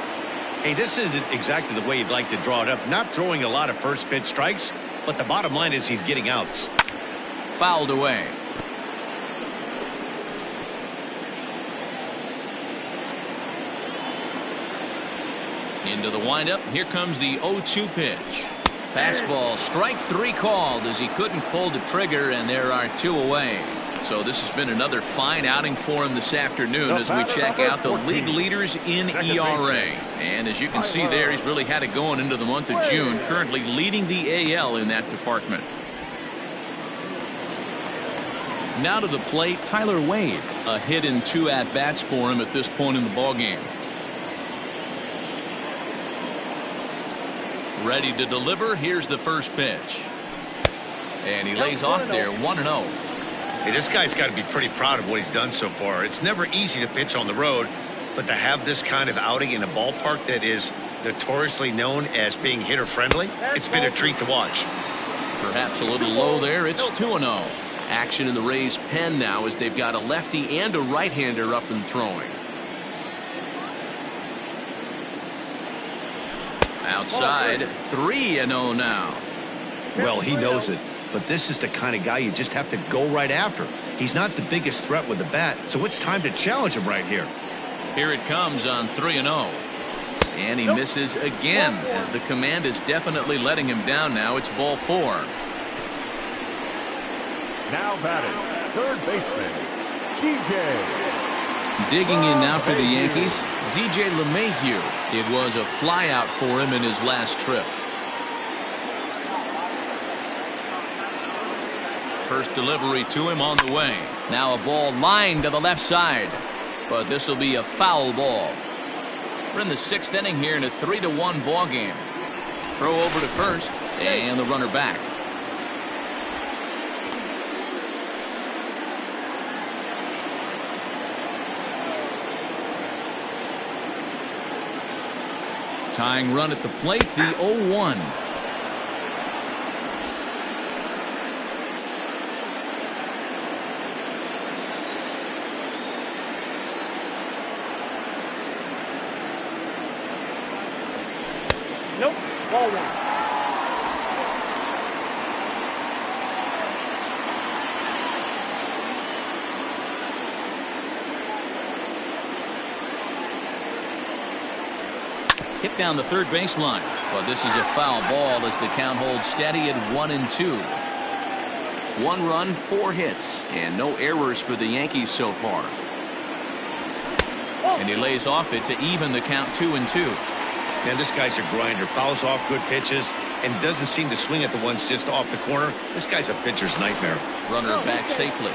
Hey, this isn't exactly the way you'd like to draw it up. Not throwing a lot of first pitch strikes, but the bottom line is he's getting outs. Fouled away. Into the windup. Here comes the 0-2 pitch. Fastball, strike 3 called as he couldn't pull the trigger, and there are 2 away. So this has been another fine outing for him this afternoon as we check out the league leaders in ERA. And as you can see there, he's really had it going into the month of June, currently leading the AL in that department. Now to the plate, Tyler Wade. A hit in 2 at-bats for him at this point in the ballgame. Ready to deliver. Here's the first pitch. And he lays off there, 1-0. Hey, this guy's got to be pretty proud of what he's done so far. It's never easy to pitch on the road, but to have this kind of outing in a ballpark that is notoriously known as being hitter-friendly, it's been a treat to watch. Perhaps a little low there. It's 2-0. Action in the Rays' pen now as they've got a lefty and a right-hander up and throwing. Outside, 3-0 now. Well, he knows it, but this is the kind of guy you just have to go right after. He's not the biggest threat with the bat, so it's time to challenge him right here. Here it comes on 3-0. And he misses again as the command is definitely letting him down now. It's ball 4. Now batting, third baseman, DJ. Digging in now for the Yankees, DJ LeMahieu. It was a flyout for him in his last trip. First delivery to him on the way. Now a ball lined to the left side, but this will be a foul ball. We're in the 6th inning here in a 3-1 ball game. Throw over to first and the runner back. Tying run at the plate, the 0-1. Nope. Ball 1. Hit down the third baseline, but this is a foul ball as the count holds steady at 1-2. 1 run, 4 hits, and no errors for the Yankees so far. And he lays off it to even the count 2-2. Man, this guy's a grinder. Fouls off good pitches and doesn't seem to swing at the ones just off the corner. This guy's a pitcher's nightmare. Runner back safely.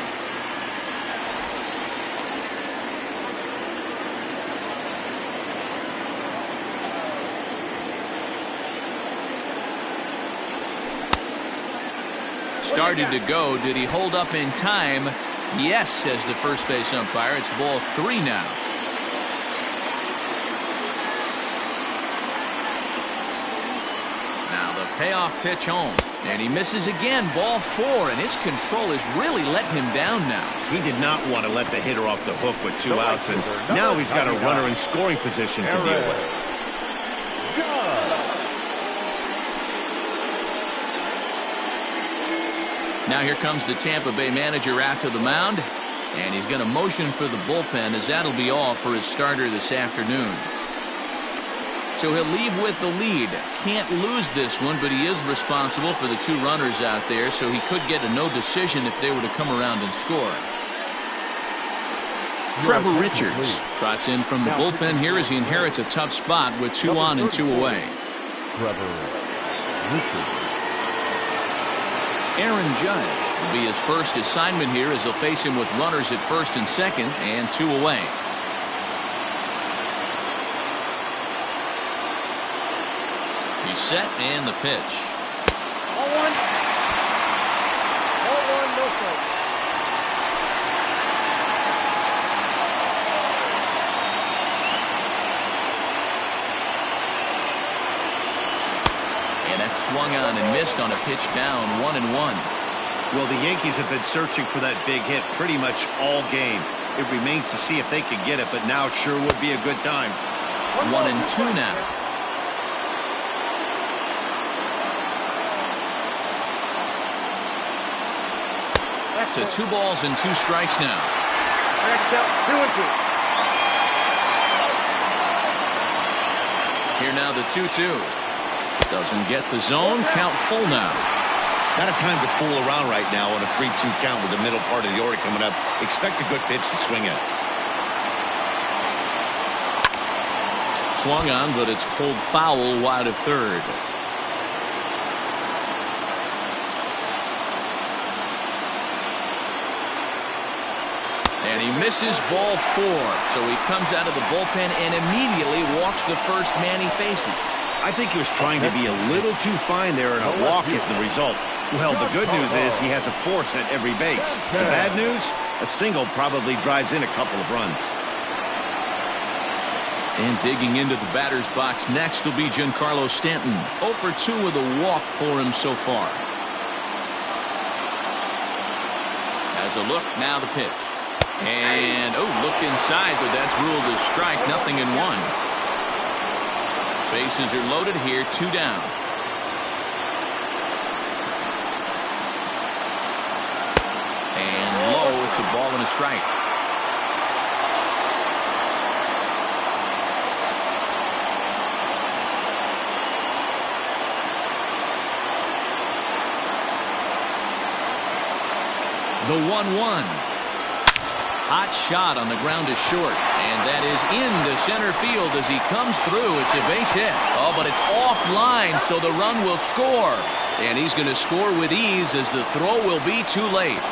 Started to go. Did he hold up in time? Yes, says the first base umpire. It's ball 3 now. Now the payoff pitch home. And he misses again. Ball 4. And his control is really letting him down now. He did not want to let the hitter off the hook with 2 outs. And now he's got a runner in scoring position to deal with. Now here comes the Tampa Bay manager out to the mound, and he's going to motion for the bullpen as that'll be all for his starter this afternoon. So he'll leave with the lead. Can't lose this one, but he is responsible for the 2 runners out there, so he could get a no decision if they were to come around and score. Trevor Richards trots in from the bullpen here as he inherits a tough spot with 2 on and 2 away. Trevor Richards. Aaron Judge will be his first assignment here as he'll face him with runners at first and second and 2 away. He's set and the pitch. Ball 1. Ball 1, no strike. And that's swung on and missed on a pitch down, 1-1. Well, the Yankees have been searching for that big hit pretty much all game. It remains to see if they can get it, but now it sure would be a good time. 1-2 now. To 2 balls and 2 strikes now. Next up, 2-2. Here now the 2-2. Doesn't get the zone. Count full now. Not a time to fool around right now on a 3-2 count with the middle part of the order coming up. Expect a good pitch to swing at. Swung on, but it's pulled foul wide of third. And he misses ball 4. So he comes out of the bullpen and immediately walks the first man he faces. I think he was trying to be a little too fine there, and a walk is the result. Well, the good news is he has a force at every base. The bad news, a single probably drives in a couple of runs. And digging into the batter's box next will be Giancarlo Stanton. 0 for 2 with a walk for him so far. As a look, now the pitch. And, looked inside, but that's ruled a strike. Nothing in 1. Bases are loaded here, 2 down. And low, it's a ball and a strike. The 1-1. Hot shot on the ground is short, and that is into center field as he comes through. It's a base hit. Oh, but it's offline, so the run will score. And he's going to score with ease as the throw will be too late.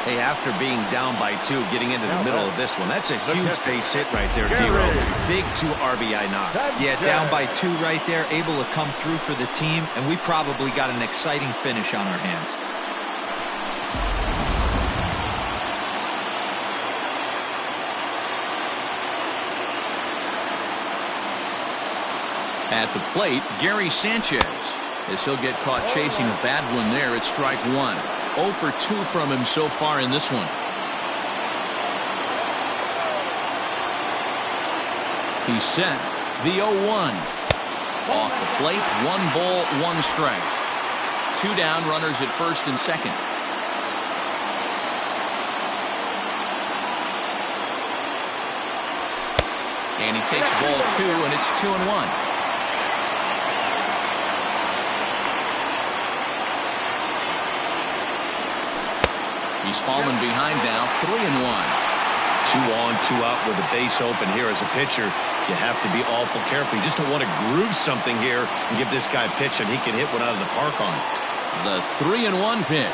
Hey, after being down by 2, getting into the middle of this one, that's a huge base hit right there, D-Row. Big 2 RBI knock. Yeah, down by 2 right there, able to come through for the team, and we probably got an exciting finish on our hands. At the plate, Gary Sanchez, as he'll get caught chasing a bad one there at strike 1. 0 for 2 from him so far in this one. He's set. The 0-1. Off the plate, 1 ball, 1 strike. 2 down, runners at first and second. And he takes ball 2, and it's 2-1. He's fallen behind now, 3-1. 2 on, 2 out with the base open here as a pitcher. You have to be awful careful. You just don't want to groove something here and give this guy a pitch and he can hit one out of the park on. The 3-1 pitch.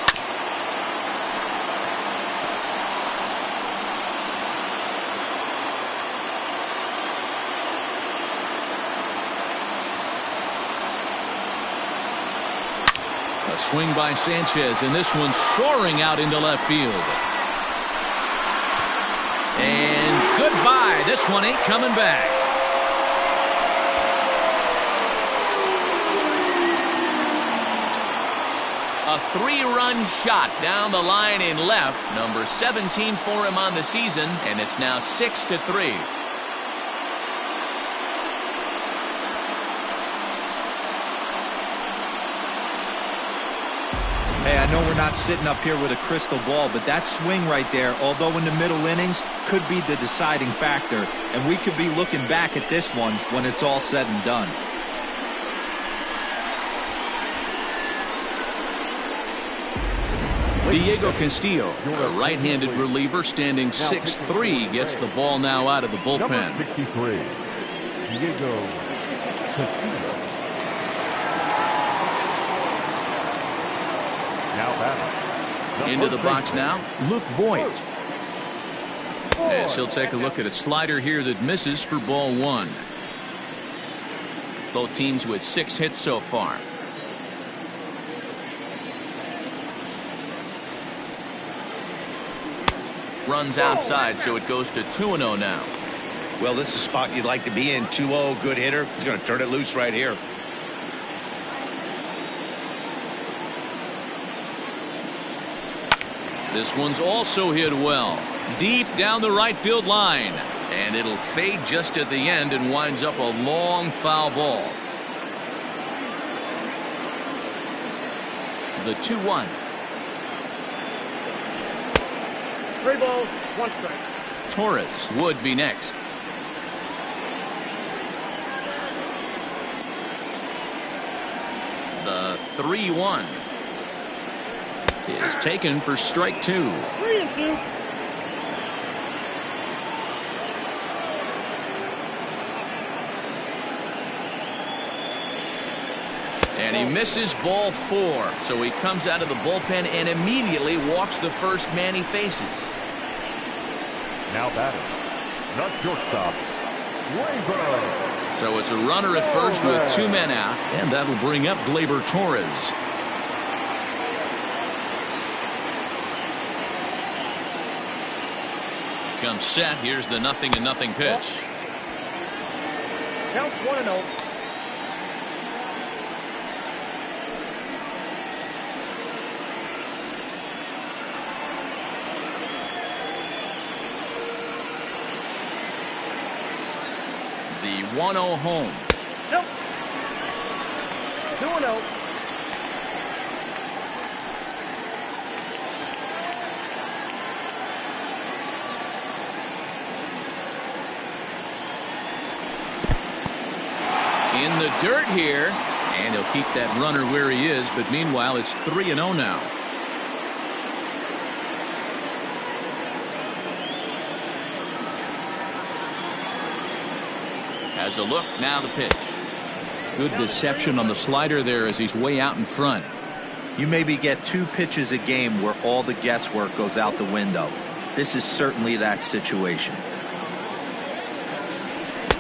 A swing by Sanchez, and this one's soaring out into left field. And goodbye. This one ain't coming back. A 3-run shot down the line in left. Number 17 for him on the season, and it's now 6-3. Hey, I know we're not sitting up here with a crystal ball, but that swing right there, although in the middle innings, could be the deciding factor. And we could be looking back at this one when it's all said and done. Diego Castillo, a right-handed reliever standing 6'3", gets the ball now out of the bullpen. Number 63, Diego Castillo. Now batting. Into the box now, Luke Voigt. As he'll take a look at a slider here that misses for ball 1. Both teams with 6 hits so far. Runs outside, so it goes to 2-0 now. Well, this is a spot you'd like to be in. 2-0, good hitter. He's going to turn it loose right here. This one's also hit well. Deep down the right field line. And it'll fade just at the end and winds up a long foul ball. The 2-1. 3 balls, 1 strike. Torres would be next. The 3-1 is taken for strike 2. 3-2. And he misses ball 4. So he comes out of the bullpen and immediately walks the first man he faces. Now batting, the shortstop, Gleyber. So it's a runner at first with 2 men out, and that'll bring up Gleyber Torres. Comes set. Here's the 0-0 pitch. Count 1-0. The 1-0 home. Nope. 2-0. In the dirt here, and he'll keep that runner where he is, but meanwhile it's 3-0 now. Has a look, now the pitch. Good deception on the slider there as he's way out in front. You maybe get 2 pitches a game where all the guesswork goes out the window. This is certainly that situation.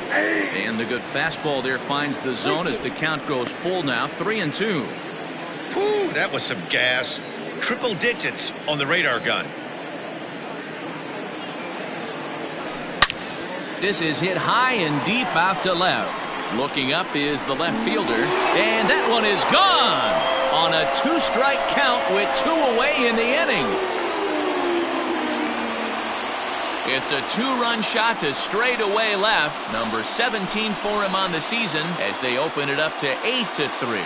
And the good fastball there finds the zone as the count goes full now. 3-2. Whew, that was some gas. Triple digits on the radar gun. This is hit high and deep out to left. Looking up is the left fielder, and that one is gone on a 2-strike count with 2 away in the inning. It's a 2-run shot to straightaway left. Number 17 for him on the season as they open it up to 8-3.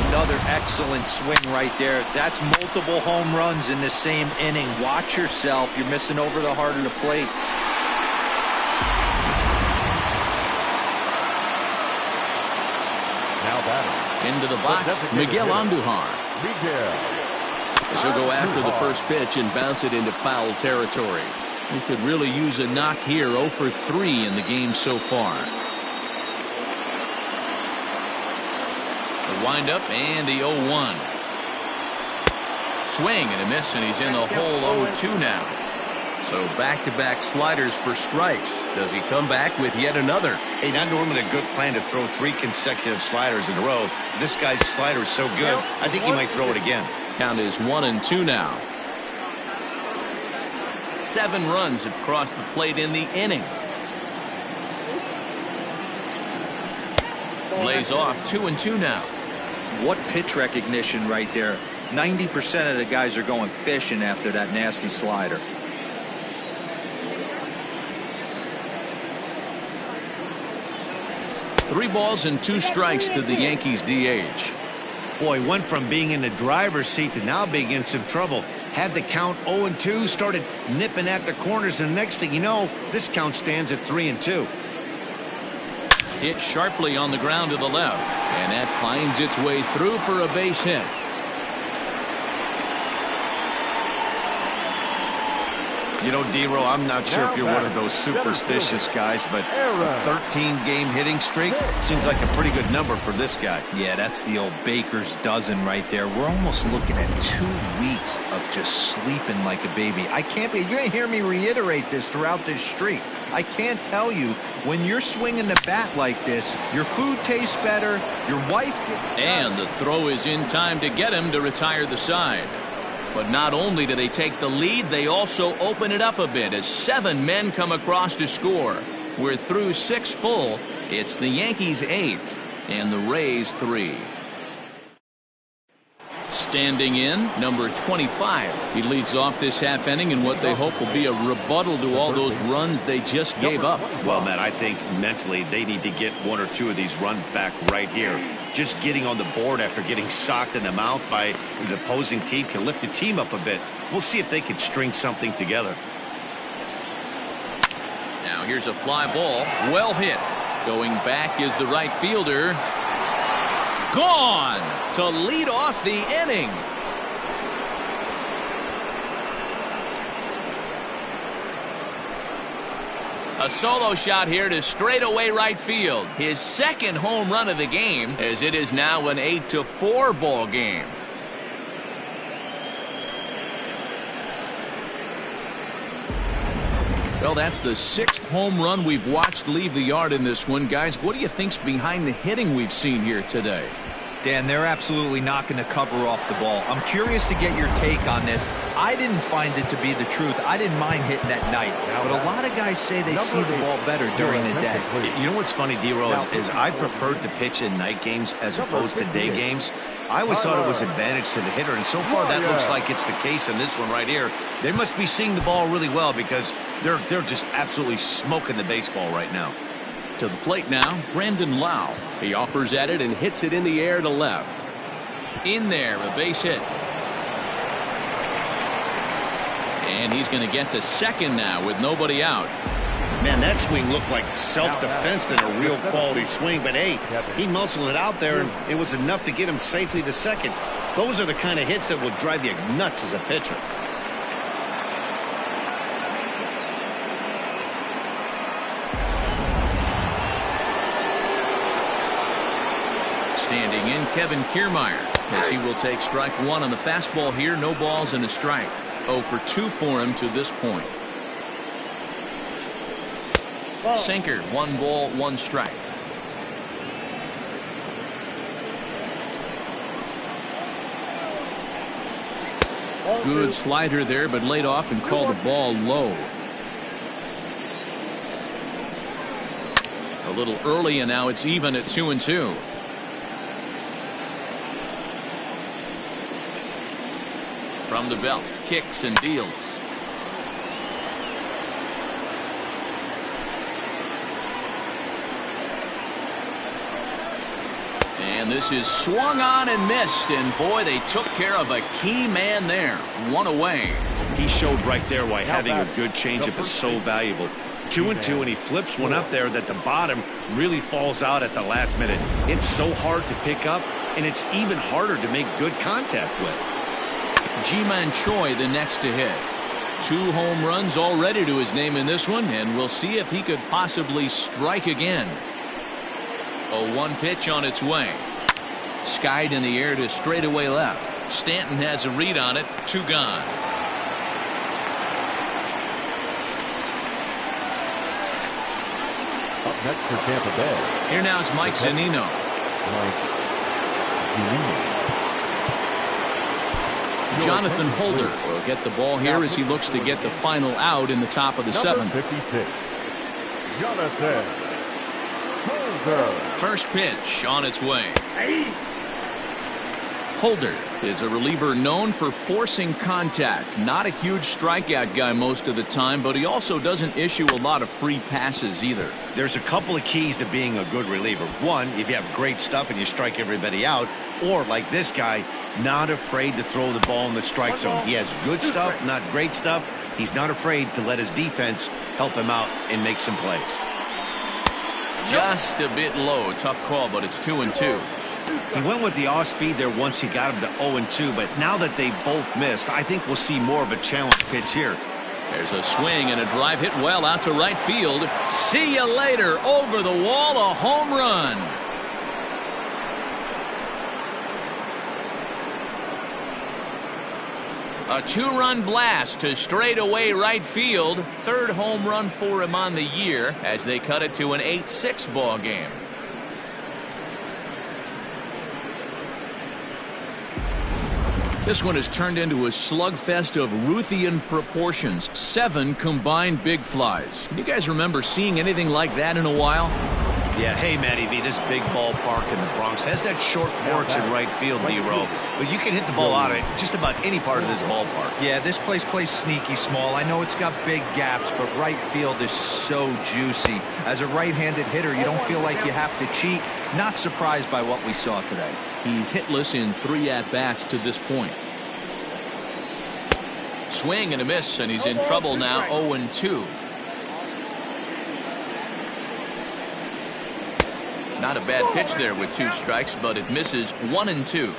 Another excellent swing right there. That's multiple home runs in the same inning. Watch yourself. You're missing over the heart of the plate. Now batting, Into the box, Miguel Andujar. This will go after the first pitch and bounce it into foul territory. He could really use a knock here. 0 for 3 in the game so far. The windup and the 0-1. Swing and a miss, and he's in the hole 0-2 now. So back-to-back sliders for strikes. Does he come back with yet another? Hey, not normally a good plan to throw 3 consecutive sliders in a row. This guy's slider is so good, I think he might throw it again. Count is 1-2 now. 7 runs have crossed the plate in the inning. Lays off 2-2 now. What pitch recognition right there. 90% of the guys are going fishing after that nasty slider. Three balls and 2 strikes to the Yankees DH. Boy, went from being in the driver's seat to now being in some trouble. Had the count 0-2, started nipping at the corners, and next thing you know, this count stands at 3-2. Hit sharply on the ground to the left, and that finds its way through for a base hit. You know, D-Row, I'm not sure if you're one of those superstitious guys, but a 13-game hitting streak seems like a pretty good number for this guy. Yeah, that's the old baker's dozen right there. We're almost looking at 2 weeks of just sleeping like a baby. I can't be. You're going to hear me reiterate this throughout this streak. I can't tell you, when you're swinging the bat like this, your food tastes better, your wife gets... And the throw is in time to get him to retire the side. But not only do they take the lead, they also open it up a bit as 7 men come across to score. We're through 6 full. It's the Yankees 8 and the Rays 3. Standing in, number 25. He leads off this half inning in what they hope will be a rebuttal to all those runs they just gave up. Well, Matt, I think mentally they need to get 1 or 2 of these runs back right here. Just getting on the board after getting socked in the mouth by the opposing team can lift the team up a bit. We'll see if they can string something together. Now here's a fly ball. Well hit. Going back is the right fielder. Gone to lead off the inning. A solo shot here to straightaway right field. His second home run of the game, as it is now an 8-4 ball game. Well, that's the 6th home run we've watched leave the yard in this one. Guys, what do you think's behind the hitting we've seen here today? Dan, they're absolutely not going to cover off the ball. I'm curious to get your take on this. I didn't find it to be the truth. I didn't mind hitting at night. But a lot of guys say they see the ball better during the day. You know what's funny, D-Rose, is I preferred to pitch in night games as opposed to day games. I always thought it was advantage to the hitter, and so far that looks like it's the case in this one right here. They must be seeing the ball really well because they're just absolutely smoking the baseball right now. To the plate now, Brandon Lau. He offers at it and hits it in the air to left. In there, a base hit. And he's going to get to second now with nobody out. Man, that swing looked like self-defense than a real quality swing. But, hey, he muscled it out there, and it was enough to get him safely to second. Those are the kind of hits that will drive you nuts as a pitcher. Standing in, Kevin Kiermaier, as he will take strike 1 on the fastball here. No balls and a strike. 0 for 2 for him to this point. Sinker, 1 ball, 1 strike. Good slider there, but laid off and called the ball low. A little early, and now it's even at 2-2. From the belt, kicks and deals. And this is swung on and missed, and boy, they took care of a key man there. 1 away. He showed right there why having a good changeup is so valuable. 2-2, and he flips one up there that the bottom really falls out at the last minute. It's so hard to pick up, and it's even harder to make good contact with. Ji-Man Choi the next to hit. 2 home runs already to his name in this one, and we'll see if he could possibly strike again. A 1 pitch on its way. Skied in the air to straightaway left. Stanton has a read on it. 2 gone. Up next for Tampa Bay. Here now is Mike Zunino. Jonathan Holder will get the ball here as he looks to get the final out in the top of the 7th. 56. Jonathan Holder. First pitch on its way. Holder is a reliever known for forcing contact. Not a huge strikeout guy most of the time, but he also doesn't issue a lot of free passes either. There's a couple of keys to being a good reliever. One, if you have great stuff and you strike everybody out, or like this guy, not afraid to throw the ball in the strike zone. He has good stuff, not great stuff. He's not afraid to let his defense help him out and make some plays. Just a bit low. Tough call, but it's 2-2. He went with the off speed there once he got him to 0-2, but now that they both missed, I think we'll see more of a challenge pitch here. There's a swing and a drive hit well out to right field. See you later. Over the wall, a home run. A 2-run blast to straightaway right field. 3rd home run for him on the year as they cut it to an 8-6 ball game. This one has turned into a slugfest of Ruthian proportions. 7 combined big flies. Can you guys remember seeing anything like that in a while? Yeah, hey, Matty V, this big ballpark in the Bronx has that short porch in right field, D-Row. But you can hit the ball out of just about any part of this ballpark. Yeah, this place plays sneaky small. I know it's got big gaps, but right field is so juicy. As a right-handed hitter, you don't feel like you have to cheat. Not surprised by what we saw today. He's hitless in 3 at-bats to this point. Swing and a miss, and he's in trouble now, 0-2. Not a bad pitch there with 2 strikes, but it misses 1-2.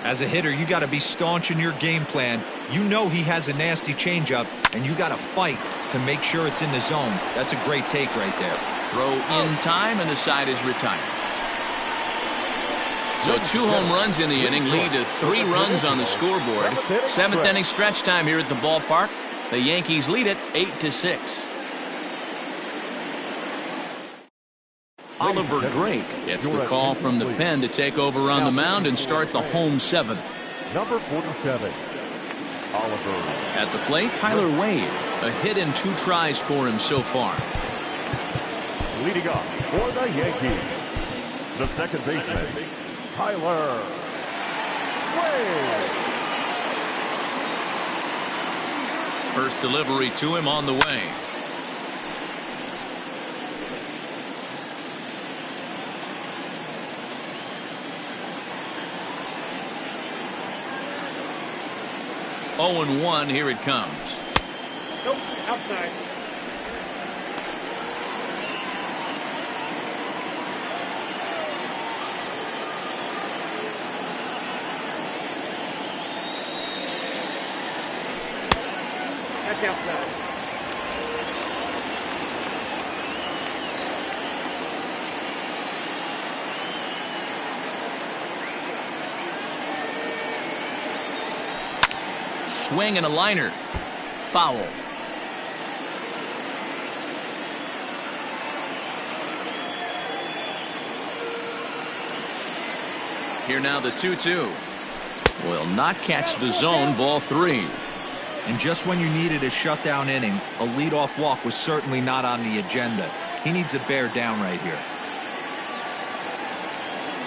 As a hitter, you got to be staunch in your game plan. You know he has a nasty changeup, and you got to fight to make sure it's in the zone. That's a great take right there. Throw in time, and the side is retired. So 2 home runs in the inning lead to 3 runs on the scoreboard. 7th inning stretch time here at the ballpark. The Yankees lead it 8-6. Oliver Drake gets the call from the pen to take over on the mound and start the home 7th. Number 47, Oliver. At the plate, Tyler Wade. A hit in 2 tries for him so far. Leading off for the Yankees, the second baseman, Tyler Wade. First delivery to him on the way. Oh, and 1, here it comes. Nope, outside. That's outside. Swing and a liner. Foul. Here now the 2-2. Will not catch the zone. Ball 3. And just when you needed a shutdown inning, a leadoff walk was certainly not on the agenda. He needs to bear down right here.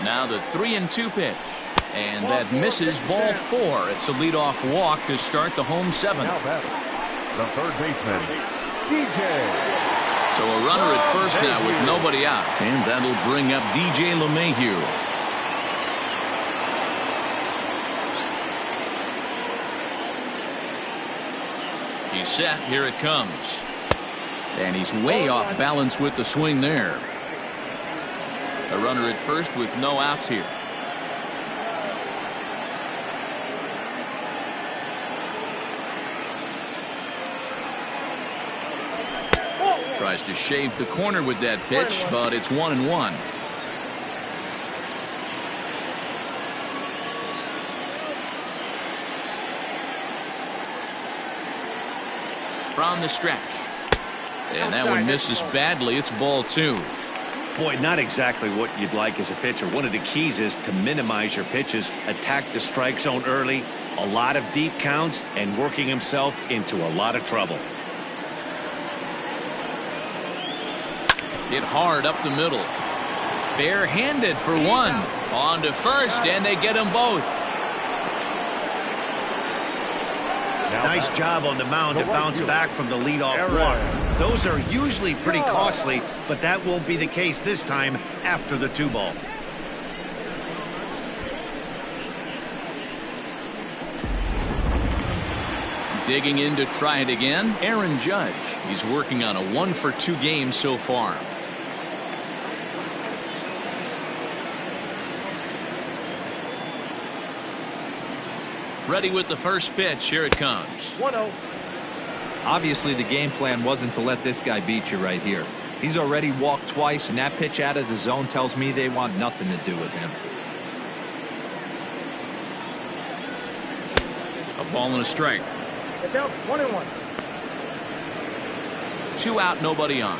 Now the 3-2 pitch. And that misses. Ball 4. It's a leadoff walk to start the home 7th. Now batting, the third baseman, DJ. So a runner at first now with nobody out. And that'll bring up DJ LeMahieu. He's set. Here it comes. And he's way off balance with the swing there. A runner at first with no outs here. Tries to shave the corner with that pitch, but it's 1-1. From the stretch. And that one misses badly. It's ball 2. Boy, not exactly what you'd like as a pitcher. One of the keys is to minimize your pitches, attack the strike zone early, a lot of deep counts, and working himself into a lot of trouble. Hit hard up the middle. Barehanded for 1. On to first, and they get them both. Nice job on the mound to bounce back from the leadoff walk. Those are usually pretty costly, but that won't be the case this time after the 2-ball. Digging in to try it again, Aaron Judge. He's working on a 1-for-2 game so far. Ready with the first pitch. Here it comes. 1-0. Obviously, the game plan wasn't to let this guy beat you right here. He's already walked twice, and that pitch out of the zone tells me they want nothing to do with him. A ball and a strike. It's out. 1-1. 2 out, nobody on.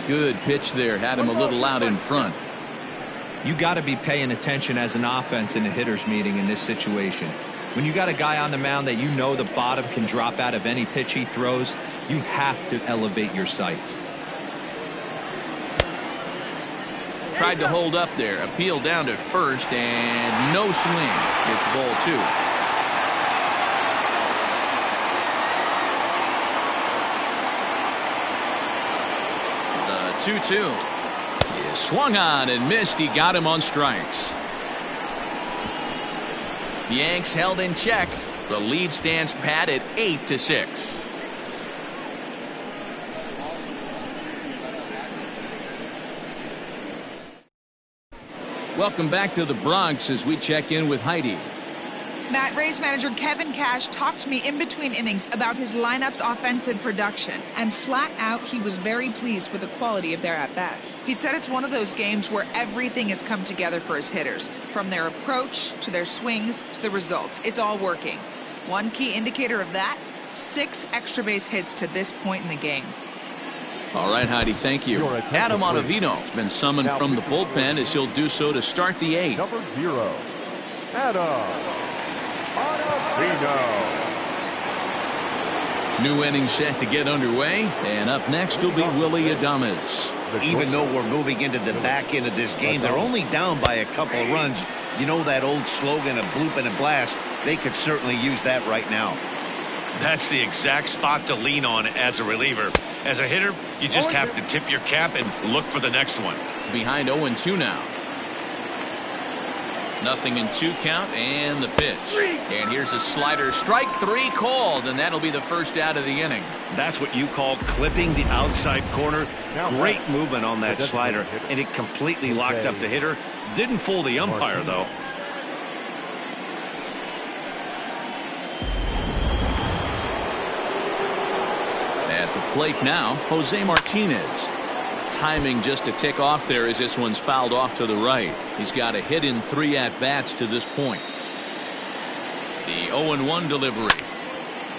Good pitch there. Had him a little out in front. You got to be paying attention as an offense in a hitter's meeting in this situation. When you got a guy on the mound that you know the bottom can drop out of any pitch he throws, you have to elevate your sights. Tried to hold up there. Appeal down to first, and no swing. It's ball 2. The 2-2. He swung on and missed. He got him on strikes. The Yanks held in check. The lead stands pat at 8-6. Welcome back to the Bronx as we check in with Heidi. Matt, Rays manager Kevin Cash talked to me in between innings about his lineup's offensive production, and flat out he was very pleased with the quality of their at-bats. He said it's one of those games where everything has come together for his hitters, from their approach to their swings to the results. It's all working. One key indicator of that, 6 extra base hits to this point in the game. All right, Heidi, thank you. Adam Ottavino has been summoned from the bullpen as he'll do so to start the 8th. Number 0, Adam Ottavino. New inning set to get underway, and up next will be Willie Adames. Even though we're moving into the back end of this game, they're only down by a couple of runs. You know that old slogan of bloop and a blast? They could certainly use that right now. That's the exact spot to lean on as a reliever. As a hitter, you just have to tip your cap and look for the next one. Behind 0-2 now. 0-2 count, and the pitch. And here's a slider. Strike 3 called, and that'll be the first out of the inning. That's what you call clipping the outside corner. Great movement on that slider, and it completely locked up the hitter. Didn't fool the umpire, though. At the plate now, Jose Martinez. Timing just a tick off there as this one's fouled off to the right. He's got a hit in 3 at-bats to this point. The 0-1 delivery.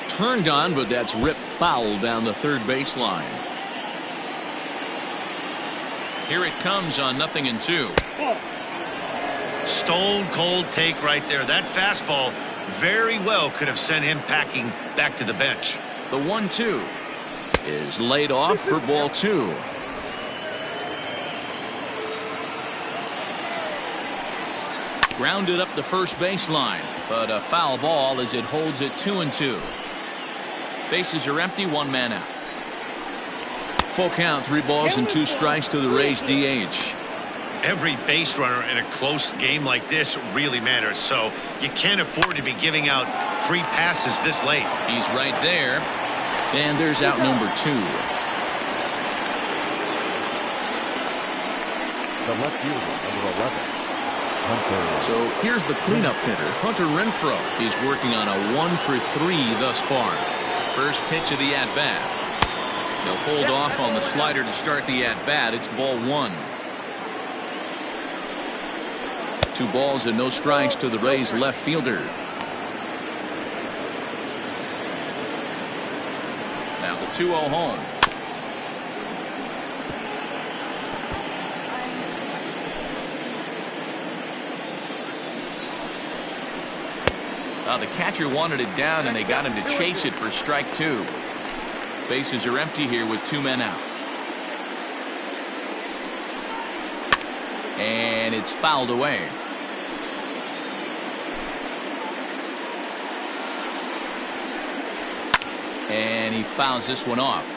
Turned on, but that's ripped foul down the third baseline. Here it comes on 0-2. Stone cold take right there. That fastball very well could have sent him packing back to the bench. The 1-2 is laid off for ball 2. Grounded up the first baseline, but a foul ball as it holds it 2-2. Bases are empty, 1 man out. Full count, 3 balls and 2 strikes to the Rays DH. Every base runner in a close game like this really matters, so you can't afford to be giving out free passes this late. He's right there, and there's out number 2. The left fielder, number 11. Hunter. So here's the cleanup hitter, Hunter Renfroe. He's working on a 1 for 3 thus far. First pitch of the at-bat. He'll hold off on the slider to start the at-bat. It's ball 1. 2 balls and no strikes to the Rays left fielder. Now the 2-0 home. The catcher wanted it down, and they got him to chase it for strike 2. Bases are empty here with 2 men out. And it's fouled away. And he fouls this one off.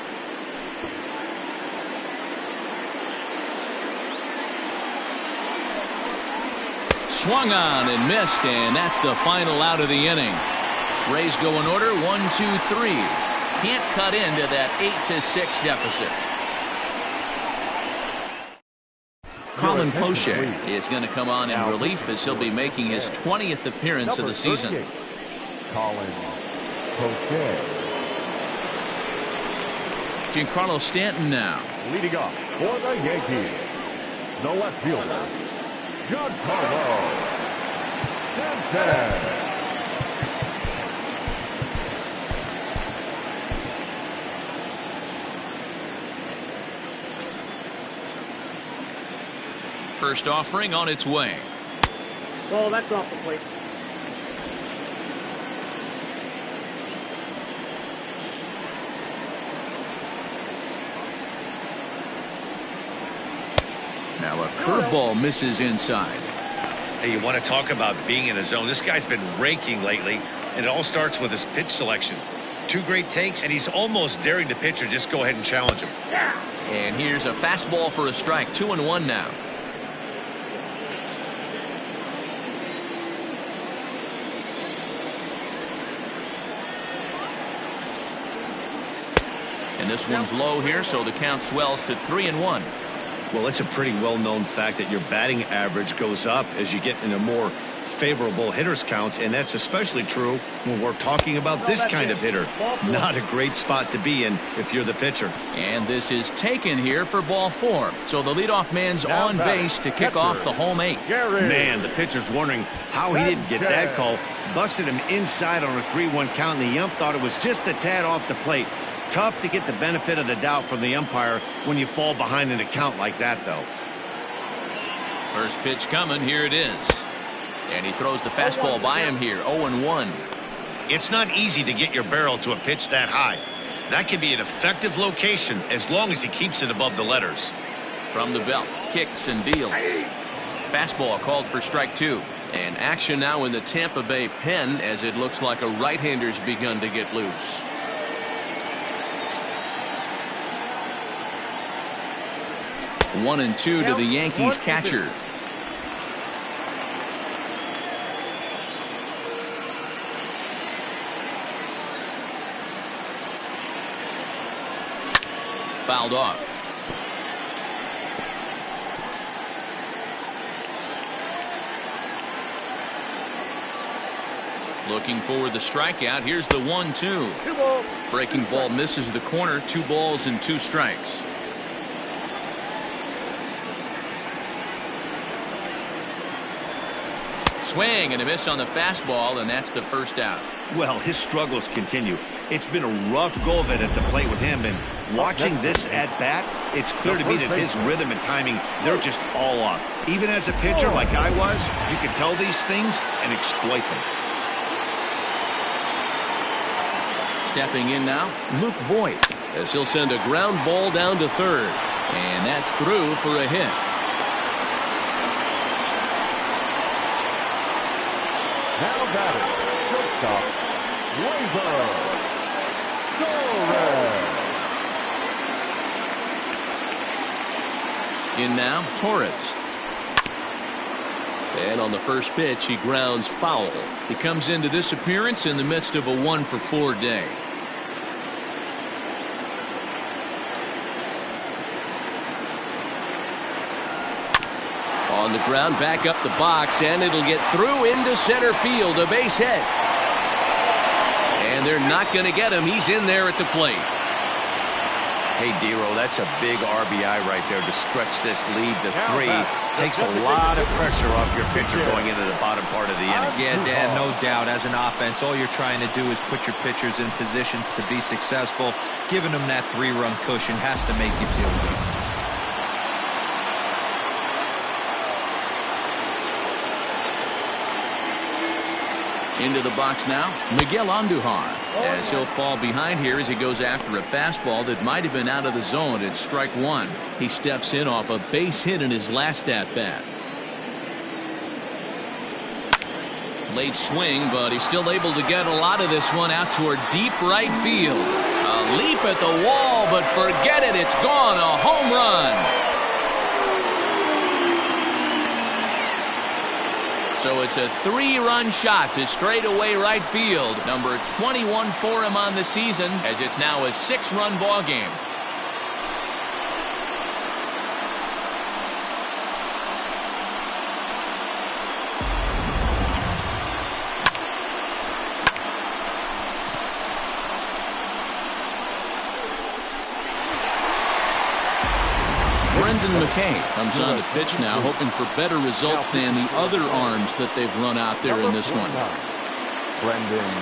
Swung on and missed, and that's the final out of the inning. Rays go in order, 1, 2, 3. Can't cut into that 8-6 deficit. Colin Poche is going to come on in relief as he'll be making his 20th appearance of the season. Colin Poche. Giancarlo Stanton now. Leading off for the Yankees, the left fielder, Giancarlo Stanton. First offering on its way. Ball, that's off the plate. Now a curveball misses inside. Hey, you want to talk about being in a zone? This guy's been raking lately, and it all starts with his pitch selection. 2 great takes, and he's almost daring the pitcher just go ahead and challenge him. And here's a fastball for a strike. 2-1 now. And this one's low here, so the count swells to 3-1. Well, it's a pretty well-known fact that your batting average goes up as you get into more favorable hitters counts, and that's especially true when we're talking about this kind of hitter. Not a great spot to be in if you're the pitcher. And this is taken here for ball 4. So the leadoff man's on base to kick off the home 8th. Man, the pitcher's wondering how he didn't get that call. Busted him inside on a 3-1 count, and the ump thought it was just a tad off the plate. Tough to get the benefit of the doubt from the umpire when you fall behind in a count like that, though. First pitch coming. Here it is. And he throws the fastball by him here. 0-1. It's not easy to get your barrel to a pitch that high. That can be an effective location as long as he keeps it above the letters. From the belt, kicks and deals. Fastball called for strike 2. And action now in the Tampa Bay pen as it looks like a right-hander's begun to get loose. One and 2 to the Yankees catcher. Fouled off. Looking for the strikeout. Here's the 1-2. Breaking ball misses the corner. 2 balls and 2 strikes. Swing and a miss on the fastball, and that's the first out. Well, his struggles continue. It's been a rough go of it at the plate with him, and watching this at bat, it's clear to me that his rhythm and timing, they're just all off. Even as a pitcher like I was, you can tell these things and exploit them. Stepping in now, Luke Voigt, as he'll send a ground ball down to third, and that's through for a hit. Now batting, shortstop, Gleyber Torres. In now, Torres. And on the first pitch, he grounds foul. He comes into this appearance in the midst of a 1-for-4 day. On the ground, back up the box, and it'll get through into center field, a base hit. And they're not going to get him. He's in there at the plate. Hey, Dero, that's a big RBI right there to stretch this lead to 3. Takes a lot of pressure off your pitcher going into the bottom part of the inning. Yeah, Dan, no doubt. As an offense, all you're trying to do is put your pitchers in positions to be successful. Giving them that 3-run cushion has to make you feel good. Into the box now, Miguel Andujar, as he'll fall behind here as he goes after a fastball that might have been out of the zone. It's strike 1. He steps in off a base hit in his last at-bat. Late swing, but he's still able to get a lot of this one out toward deep right field. A leap at the wall, but forget it, it's gone. A home run. So it's a 3-run shot to straightaway right field. Number 21 for him on the season, as it's now a 6-run ball game. McKay comes on the pitch now, hoping for better results than the other arms that they've run out there in this one. Brendan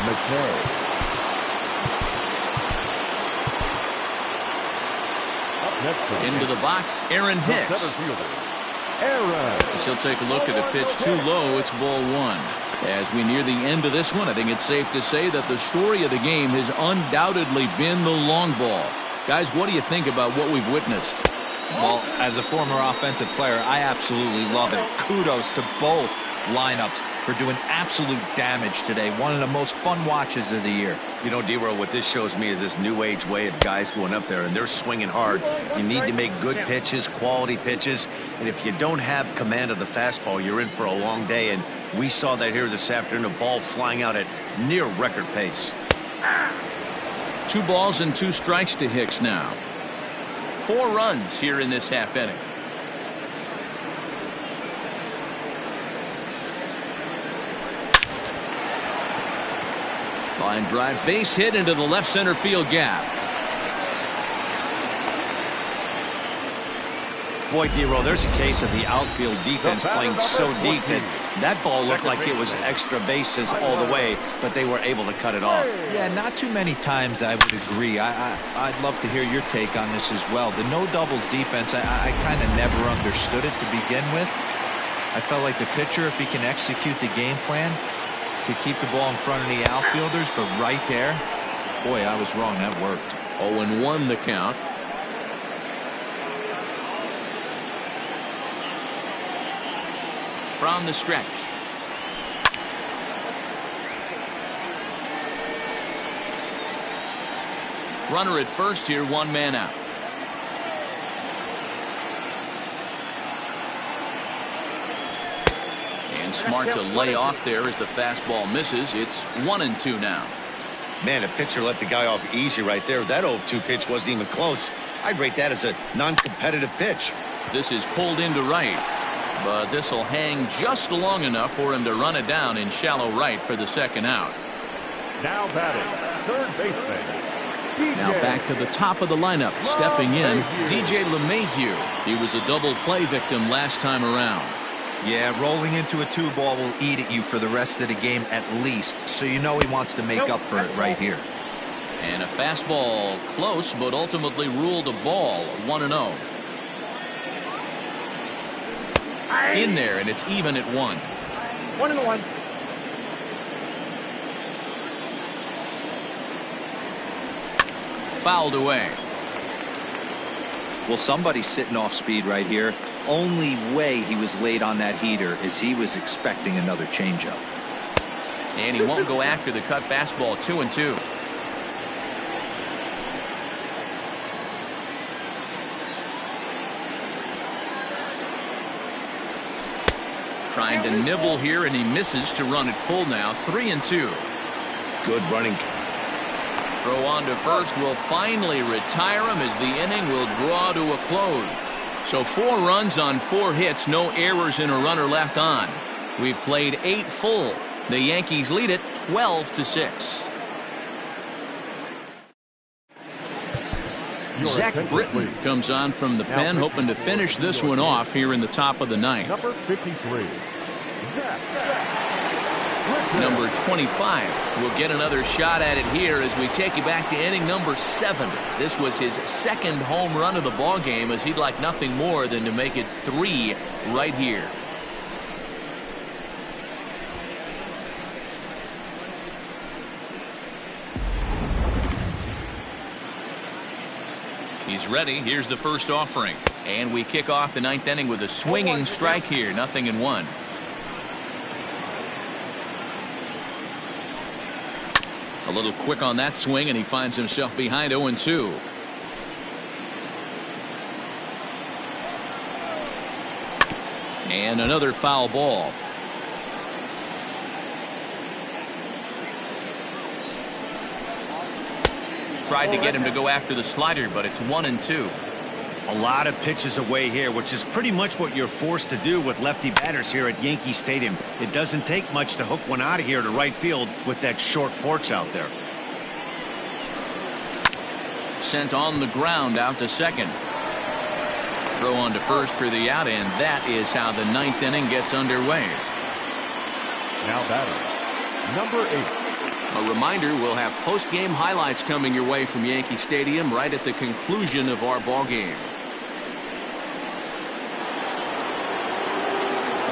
McKay. Into the box, Aaron Hicks. As he'll take a look at the pitch too low. It's ball one. As we near the end of this one, I think it's safe to say that the story of the game has undoubtedly been the long ball. Guys, what do you think about what we've witnessed? Well, as a former offensive player, I absolutely love it. Kudos to both lineups for doing absolute damage today. One of the most fun watches of the year. You know, D-Roll, what this shows me is this new age way of guys going up there, and they're swinging hard. You need to make good pitches, quality pitches, and if you don't have command of the fastball, you're in for a long day, and we saw that here this afternoon, a ball flying out at near record pace. 2 balls and 2 strikes to Hicks now. 4 runs here in this half inning. Line drive, base hit into the left center field gap. Boy, D-Roll, there's a case of the outfield defense playing so deep that that ball looked like it was extra bases all the way, but they were able to cut it off. Yeah, not too many times I would agree. I'd love to hear your take on this as well. The no doubles defense, I kind of never understood it to begin with. I felt like the pitcher, if he can execute the game plan, could keep the ball in front of the outfielders, but right there, boy, I was wrong. That worked. 0-1 the count. From the stretch. Runner at first here, 1 man out. And smart to lay off there as the fastball misses. It's 1-2 now. Man, a pitcher let the guy off easy right there. That 0-2 pitch wasn't even close. I'd rate that as a non-competitive pitch. This is pulled into right, but this will hang just long enough for him to run it down in shallow right for the second out. Now batting, third baseman. Now back to the top of the lineup. Stepping in, DJ LeMahieu. He was a double play victim last time around. Yeah, rolling into a 2-ball will eat at you for the rest of the game at least, so you know he wants to make up for it right here. And a fastball close, but ultimately ruled a ball. 1-0. In there, and it's even at 1. 1-1. Fouled away. Well, somebody's sitting off speed right here. Only way he was late on that heater is he was expecting another changeup. And he won't go after the cut fastball. 2-2. Trying to nibble here, and he misses to run it full now. 3-2. Good running. Throw on to first will finally retire him as the inning will draw to a close. So 4 runs on 4 hits, no errors and a runner left on. We've played 8 full. The Yankees lead it 12-6. Zach Britton comes on from the pen, hoping to finish this one off here in the top of the 9th. Number 53. Number 25 will get another shot at it here as we take you back to inning number 7. This was his 2nd home run of the ball game, as he'd like nothing more than to make it 3 right here. He's ready. Here's the first offering. And we kick off the 9th inning with a swinging strike here. 0-1. A little quick on that swing, and he finds himself behind 0-2. And another foul ball. Tried to get him to go after the slider, but it's 1-2. A lot of pitches away here, which is pretty much what you're forced to do with lefty batters here at Yankee Stadium. It doesn't take much to hook one out of here to right field with that short porch out there. Sent on the ground out to second. Throw on to first for the out, and that is how the 9th inning gets underway. Now batting, number 8. A reminder, we'll have post-game highlights coming your way from Yankee Stadium right at the conclusion of our ball game.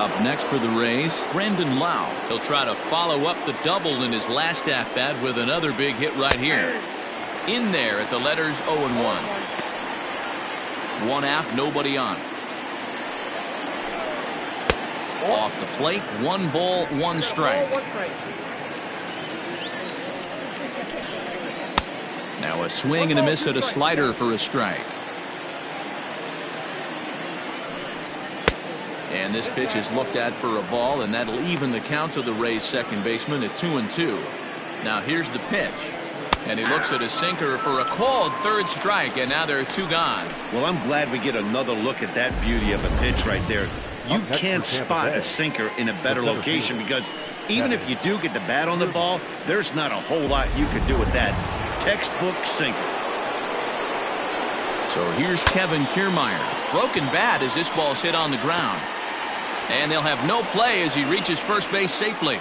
Up next for the Rays, Brandon Lau. He'll try to follow up the double in his last at-bat with another big hit right here. In there at the letters 0-1. One out, nobody on. Off the plate, 1 ball, 1 strike. Now a swing and a miss at a slider for a strike. And this pitch is looked at for a ball, and that'll even the count of the Rays' second baseman at 2-2. Now here's the pitch. And he looks at a sinker for a called third strike, and now there are 2 gone. Well, I'm glad we get another look at that beauty of a pitch right there. You can't spot a sinker in a better location because even if you do get the bat on the ball, there's not a whole lot you can do with that. Textbook sinker. So here's Kevin Kiermaier. Broken bat as this ball's hit on the ground. And they'll have no play as he reaches first base safely.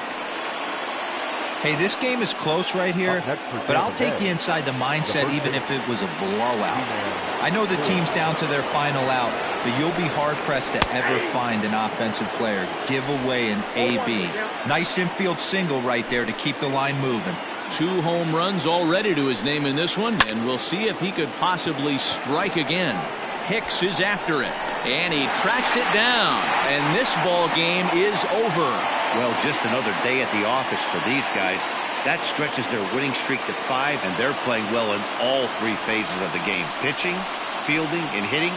Hey, this game is close right here, but I'll take you inside the mindset even if it was a blowout. I know the team's down to their final out, but you'll be hard-pressed to ever find an offensive player give away an AB. Nice infield single right there to keep the line moving. 2 home runs already to his name in this one, and we'll see if he could possibly strike again. Hicks is after it, and he tracks it down, and this ball game is over. Well, just another day at the office for these guys. That stretches their winning streak to 5, and they're playing well in all 3 phases of the game. Pitching, fielding, and hitting.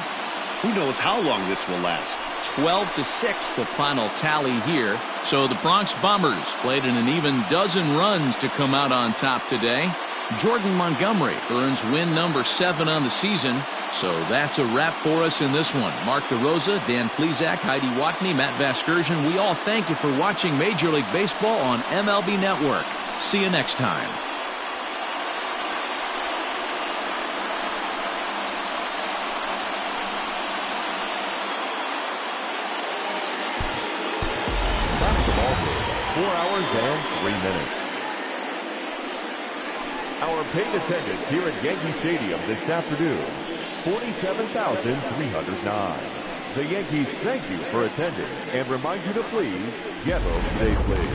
Who knows how long this will last. 12-6 the final tally here. So the Bronx Bombers played in an even dozen runs to come out on top today. Jordan Montgomery earns win number 7 on the season. So that's a wrap for us in this one. Mark DeRosa, Dan Plesac, Heidi Watney, Matt Vasgersian. We all thank you for watching Major League Baseball on MLB Network. See you next time. Basketball game, 4 hours and 3 minutes. Our paid attendance here at Yankee Stadium this afternoon, 47,309. The Yankees thank you for attending and remind you to please get home safely.